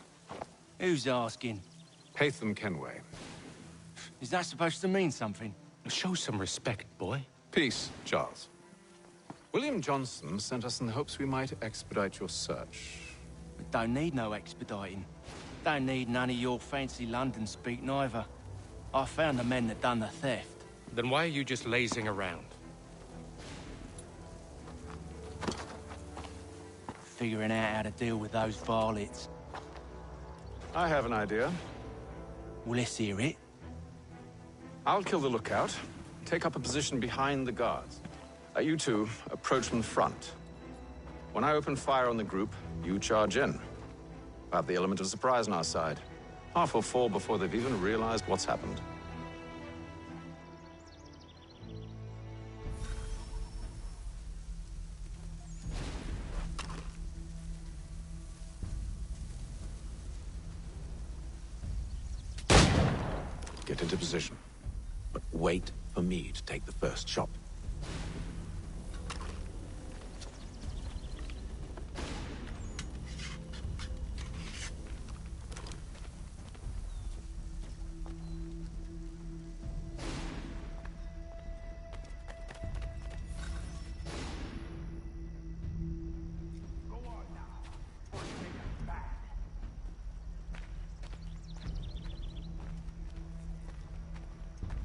Who's asking? Haytham Kenway. Is that supposed to mean something? Show some respect, boy. Peace, Charles. William Johnson sent us in the hopes we might expedite your search. We don't need no expediting. Don't need none of your fancy London speak neither. I found the men that done the theft. Then why are you just lazing around? Figuring out how to deal with those varlets. I have an idea. Well, let's hear it. I'll kill the lookout, take up a position behind the guards. You two approach from the front. When I open fire on the group, you charge in. I have the element of surprise on our side. Half will fall before they've even realized what's happened. Get into position. But wait for me to take the first shot.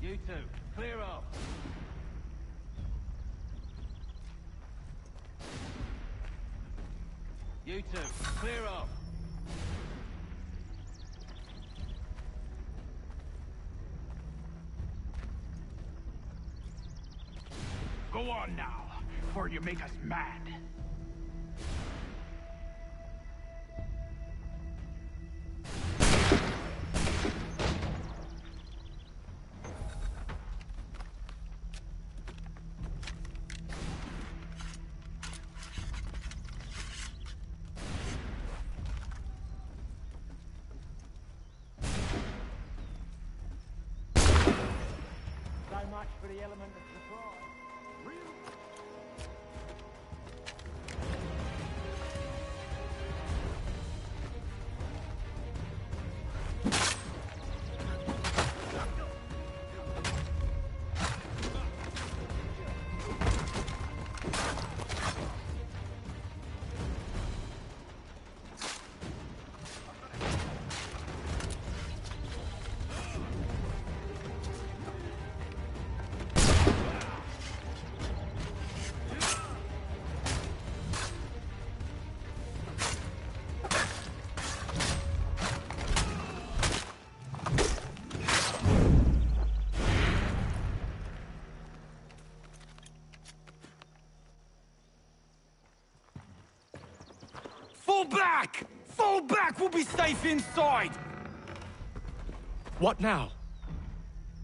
You two, clear off. You two, clear off. Go on now, before you make us mad. So much for the element of surprise. back! Fall back! We'll be safe inside! What now?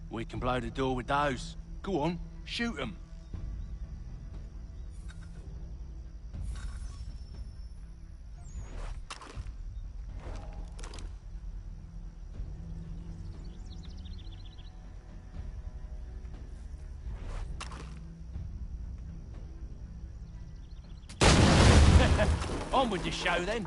We can blow the door with those. Go on, shoot them. On with the show, then.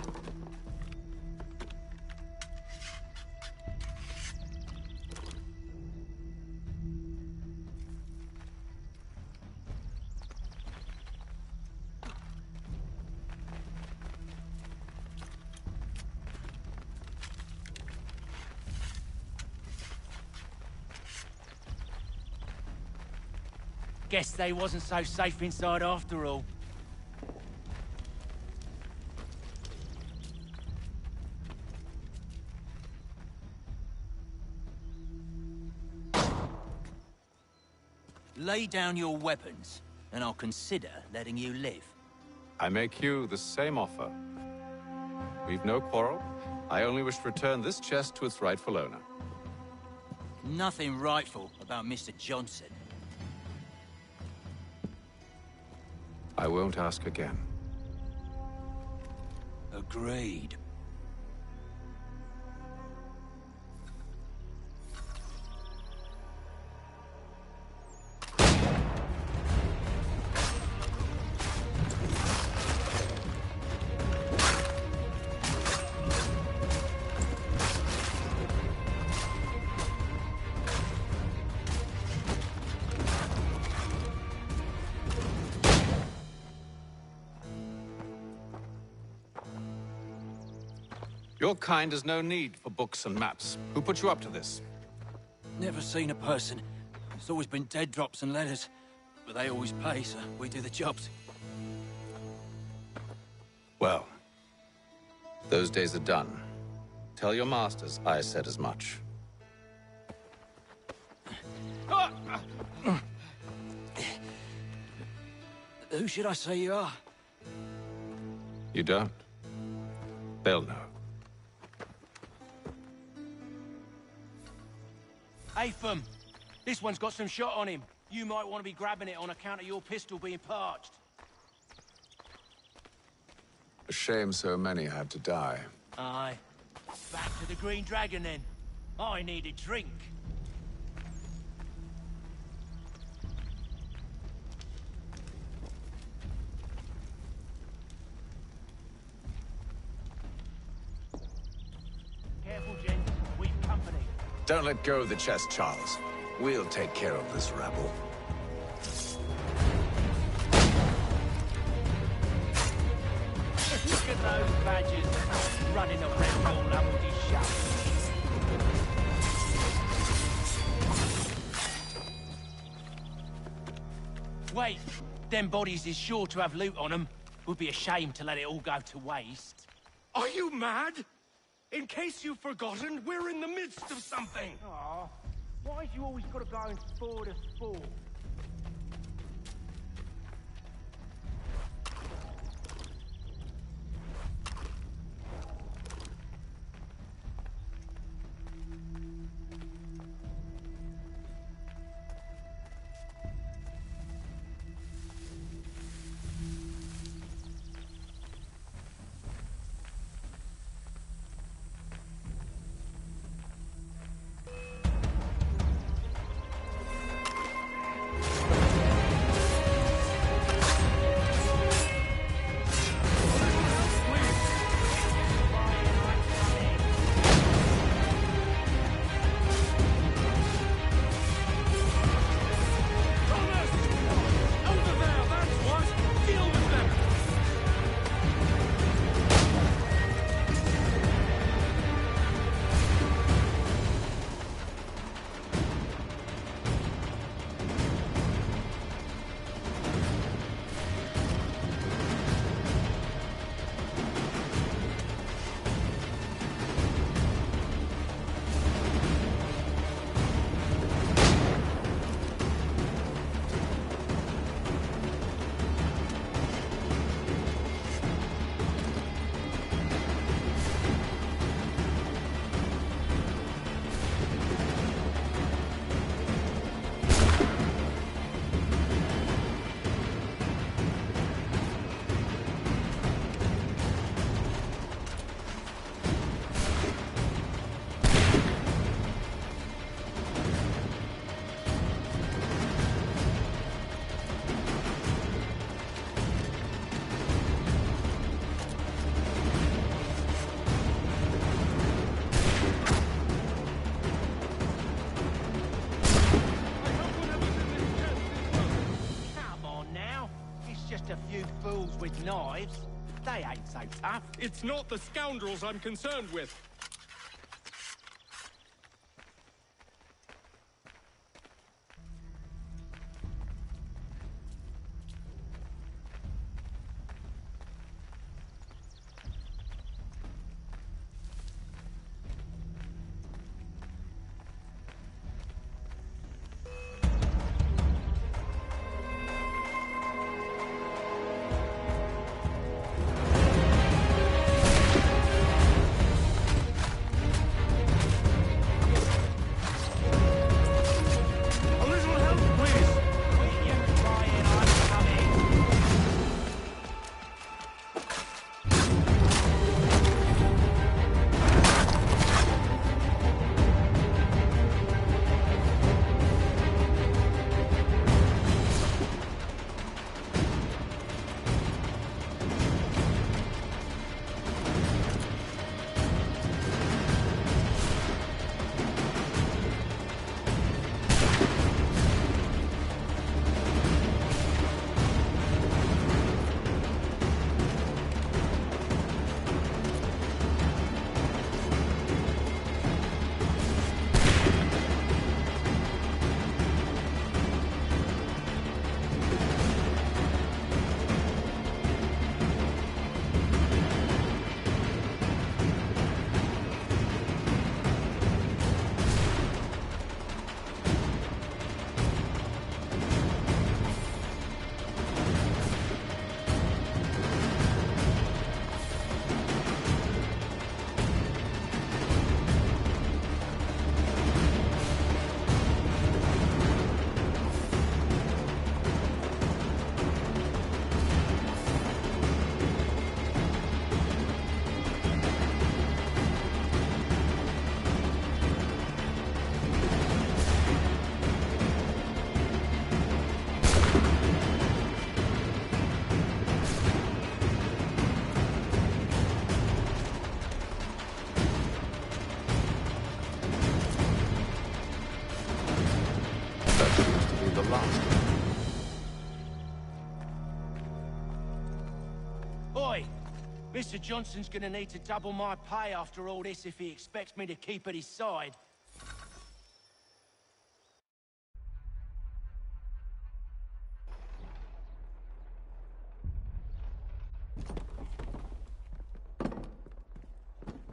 Guess they wasn't so safe inside after all. Lay down your weapons, and I'll consider letting you live. I make you the same offer. We've no quarrel. I only wish to return this chest to its rightful owner. Nothing rightful about Mr. Johnson. I won't ask again. Agreed. Your kind has no need for books and maps. Who put you up to this? Never seen a person. It's always been dead drops and letters. But they always pay, so we do the jobs. Well, those days are done. Tell your masters I said as much. Who should I say you are? You don't? They'll know. Atham, this one's got some shot on him. You might want to be grabbing it on account of your pistol being parched. A shame so many had to die. Aye. Back to the Green Dragon, then. I need a drink. Careful, gents. We've company. Don't let go of the chest, Charles. We'll take care of this rabble. Look at those badgers running around all over this shop. Wait, them bodies is sure to have loot on them. Would be a shame to let it all go to waste. Are you mad? In case you've forgotten, we're in the midst of something. Aw, why's you always got to go and forward a sport? a few fools with knives. They ain't so tough. It's not the scoundrels I'm concerned with. Oi! Mr. Johnson's gonna need to double my pay after all this if he expects me to keep at his side.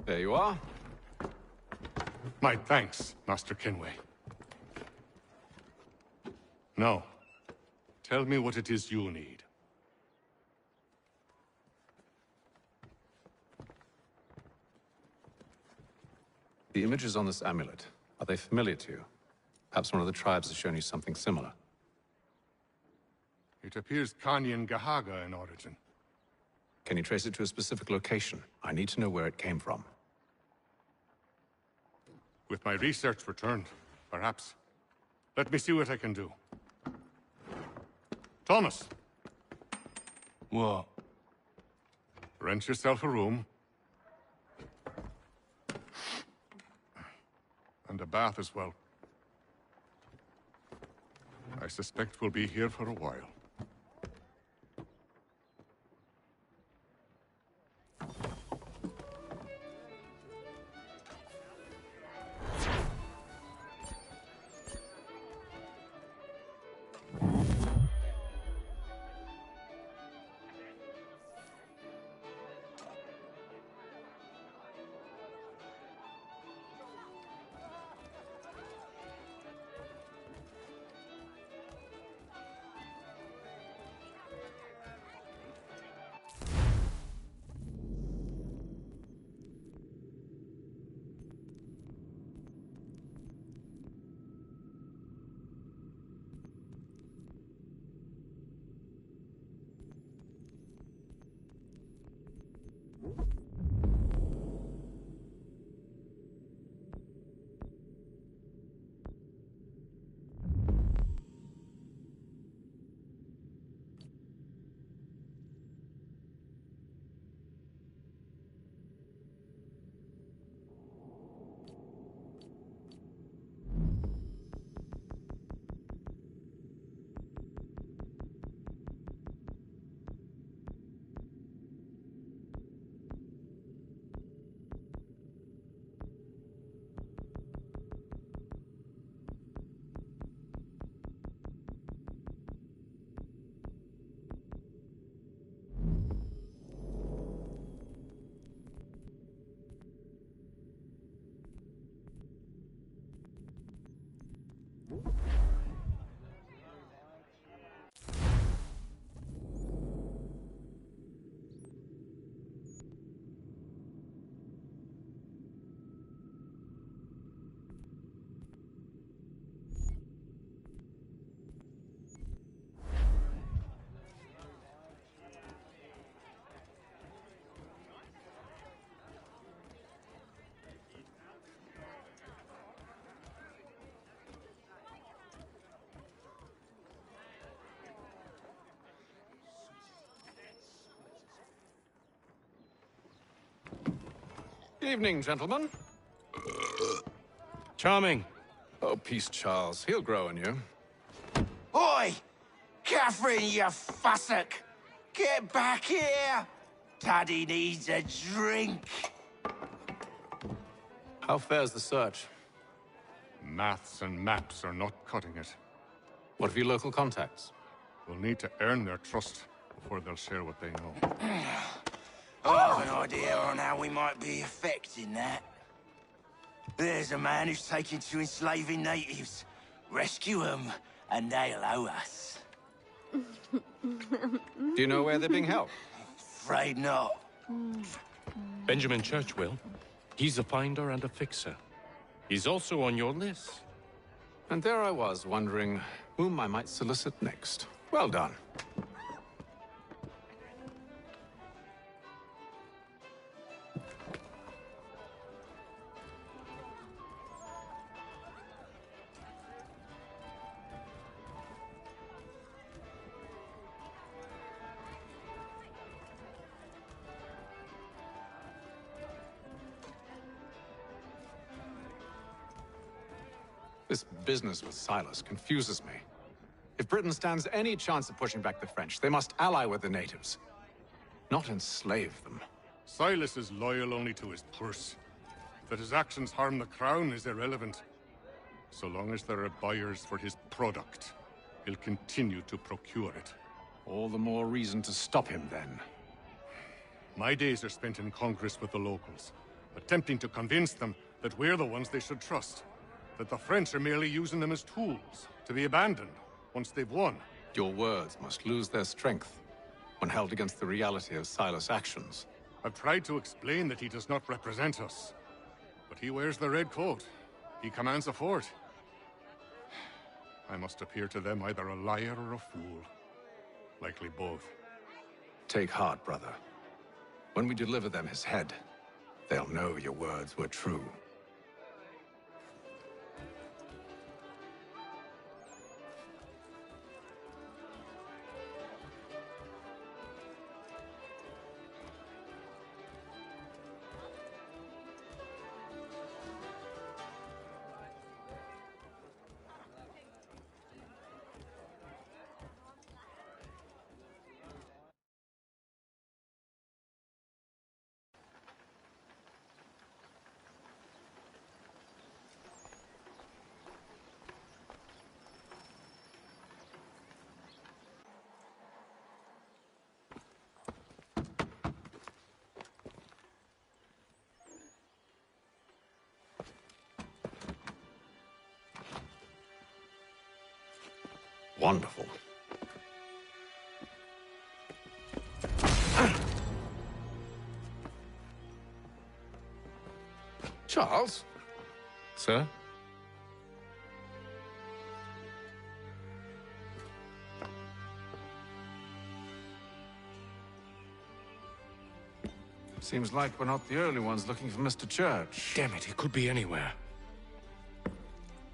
There you are. My thanks, Master Kenway. Now, tell me what it is you need. The images on this amulet, are they familiar to you? Perhaps one of the tribes has shown you something similar. It appears Kanyan Gahaga in origin. Can you trace it to a specific location? I need to know where it came from. With my research returned, perhaps. Let me see what I can do. Thomas! What? Rent yourself a room. And a bath as well. I suspect we'll be here for a while. Evening, gentlemen. Charming. Oh, peace, Charles. He'll grow on you. Oi! Catherine, you fussock! Get back here! Taddy needs a drink. How fares the search? Maths and maps are not cutting it. What of your local contacts? We'll need to earn their trust before they'll share what they know. I've an idea on how we might be affecting that. There's a man who's taken to enslaving natives. Rescue them, and they'll owe us. Do you know where they're being held? Afraid not. Benjamin Church will. He's a finder and a fixer. He's also on your list. And there I was, wondering whom I might solicit next. Well done. This business with Silas confuses me. If Britain stands any chance of pushing back the French, they must ally with the natives, not enslave them. Silas is loyal only to his purse. That his actions harm the crown is irrelevant. So long as there are buyers for his product, he'll continue to procure it. All the more reason to stop him, then. My days are spent in Congress with the locals, attempting to convince them that we're the ones they should trust. That the French are merely using them as tools, to be abandoned once they've won. Your words must lose their strength when held against the reality of Silas' actions. I've tried to explain that he does not represent us. But he wears the red coat. He commands a fort. I must appear to them either a liar or a fool. Likely both. Take heart, brother. When we deliver them his head, they'll know your words were true. Wonderful. Charles? Sir? Seems like we're not the only ones looking for Mr. Church. Damn it, he could be anywhere.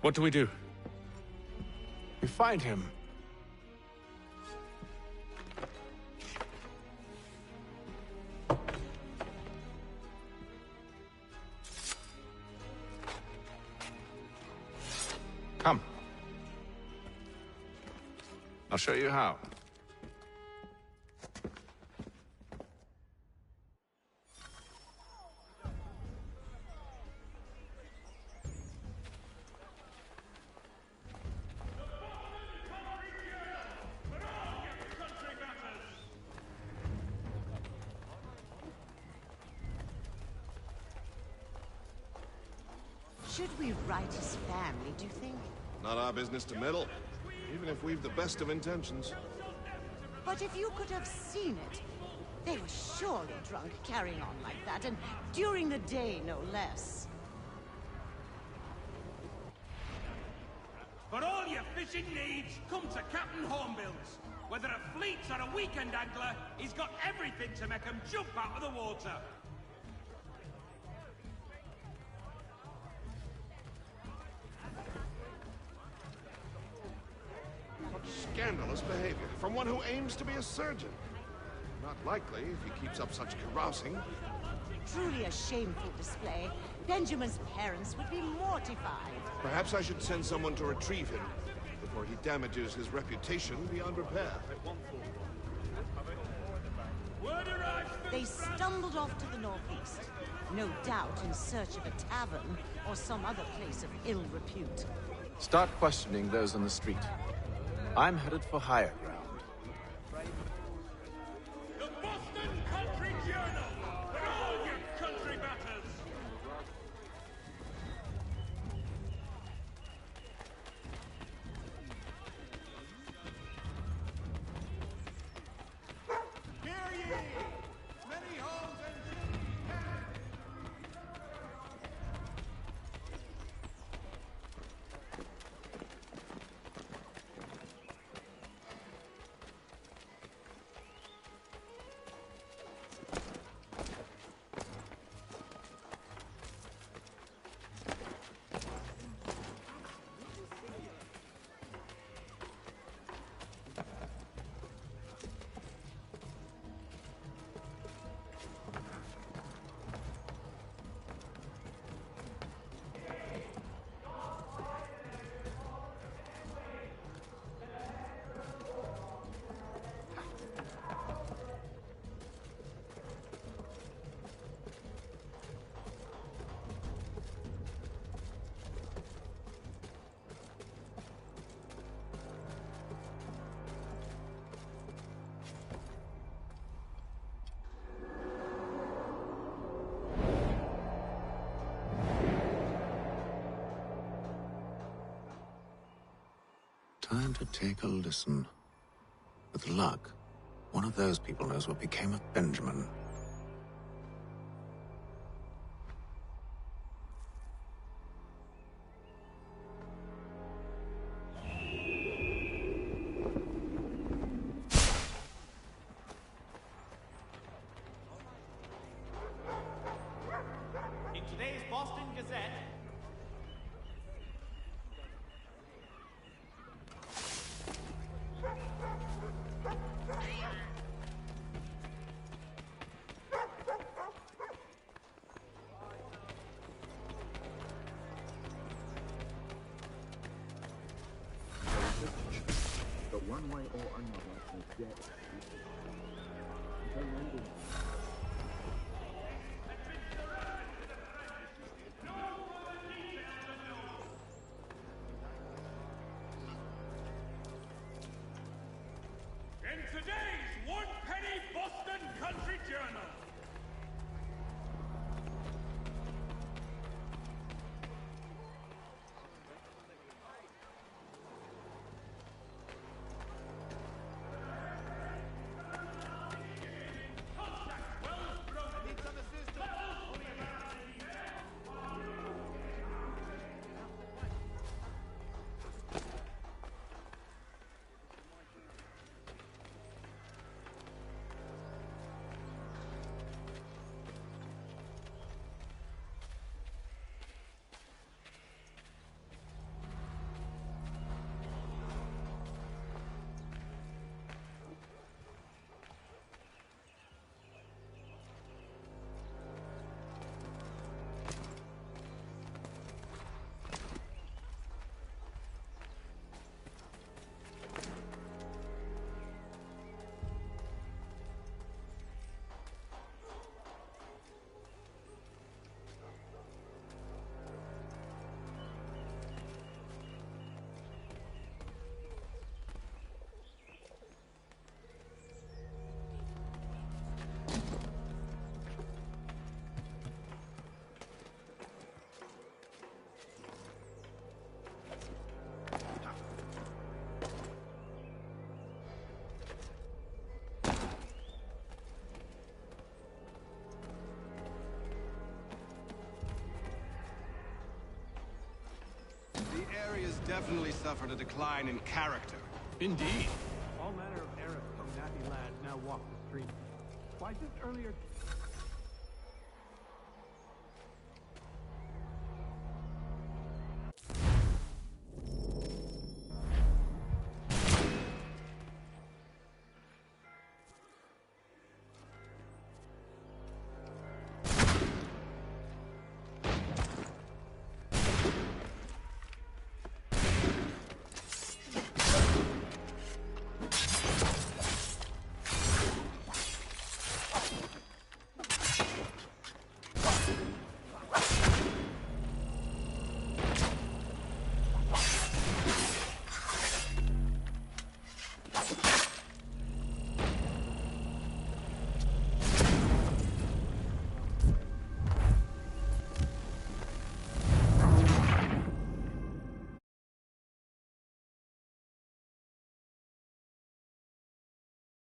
What do we do? We find him. Come. I'll show you how. Should we write his family, do you think? Not our business to meddle, even if we've the best of intentions. But if you could have seen it, they were surely drunk carrying on like that, and during the day, no less. For all your fishing needs, come to Captain Hornbill's. Whether a fleet or a weekend angler, he's got everything to make them jump out of the water. Scandalous behavior from one who aims to be a surgeon. Not likely if he keeps up such carousing. Truly a shameful display. Benjamin's parents would be mortified. Perhaps I should send someone to retrieve him before he damages his reputation beyond repair. They stumbled off to the northeast, no doubt in search of a tavern or some other place of ill repute. Start questioning those on the street. I'm headed for higher ground. The Boston Country Journal, for all your country batters! Hear ye! Many homes and Time to take a listen. With luck, one of those people knows what became of Benjamin. In today's Boston Gazette, but one way or another, the debt. in today's one-penny Boston Country Journal. The area's definitely suffered a decline in character. Indeed. All manner of Arabs from Nappy Land now walk the streets. Why didn't earlier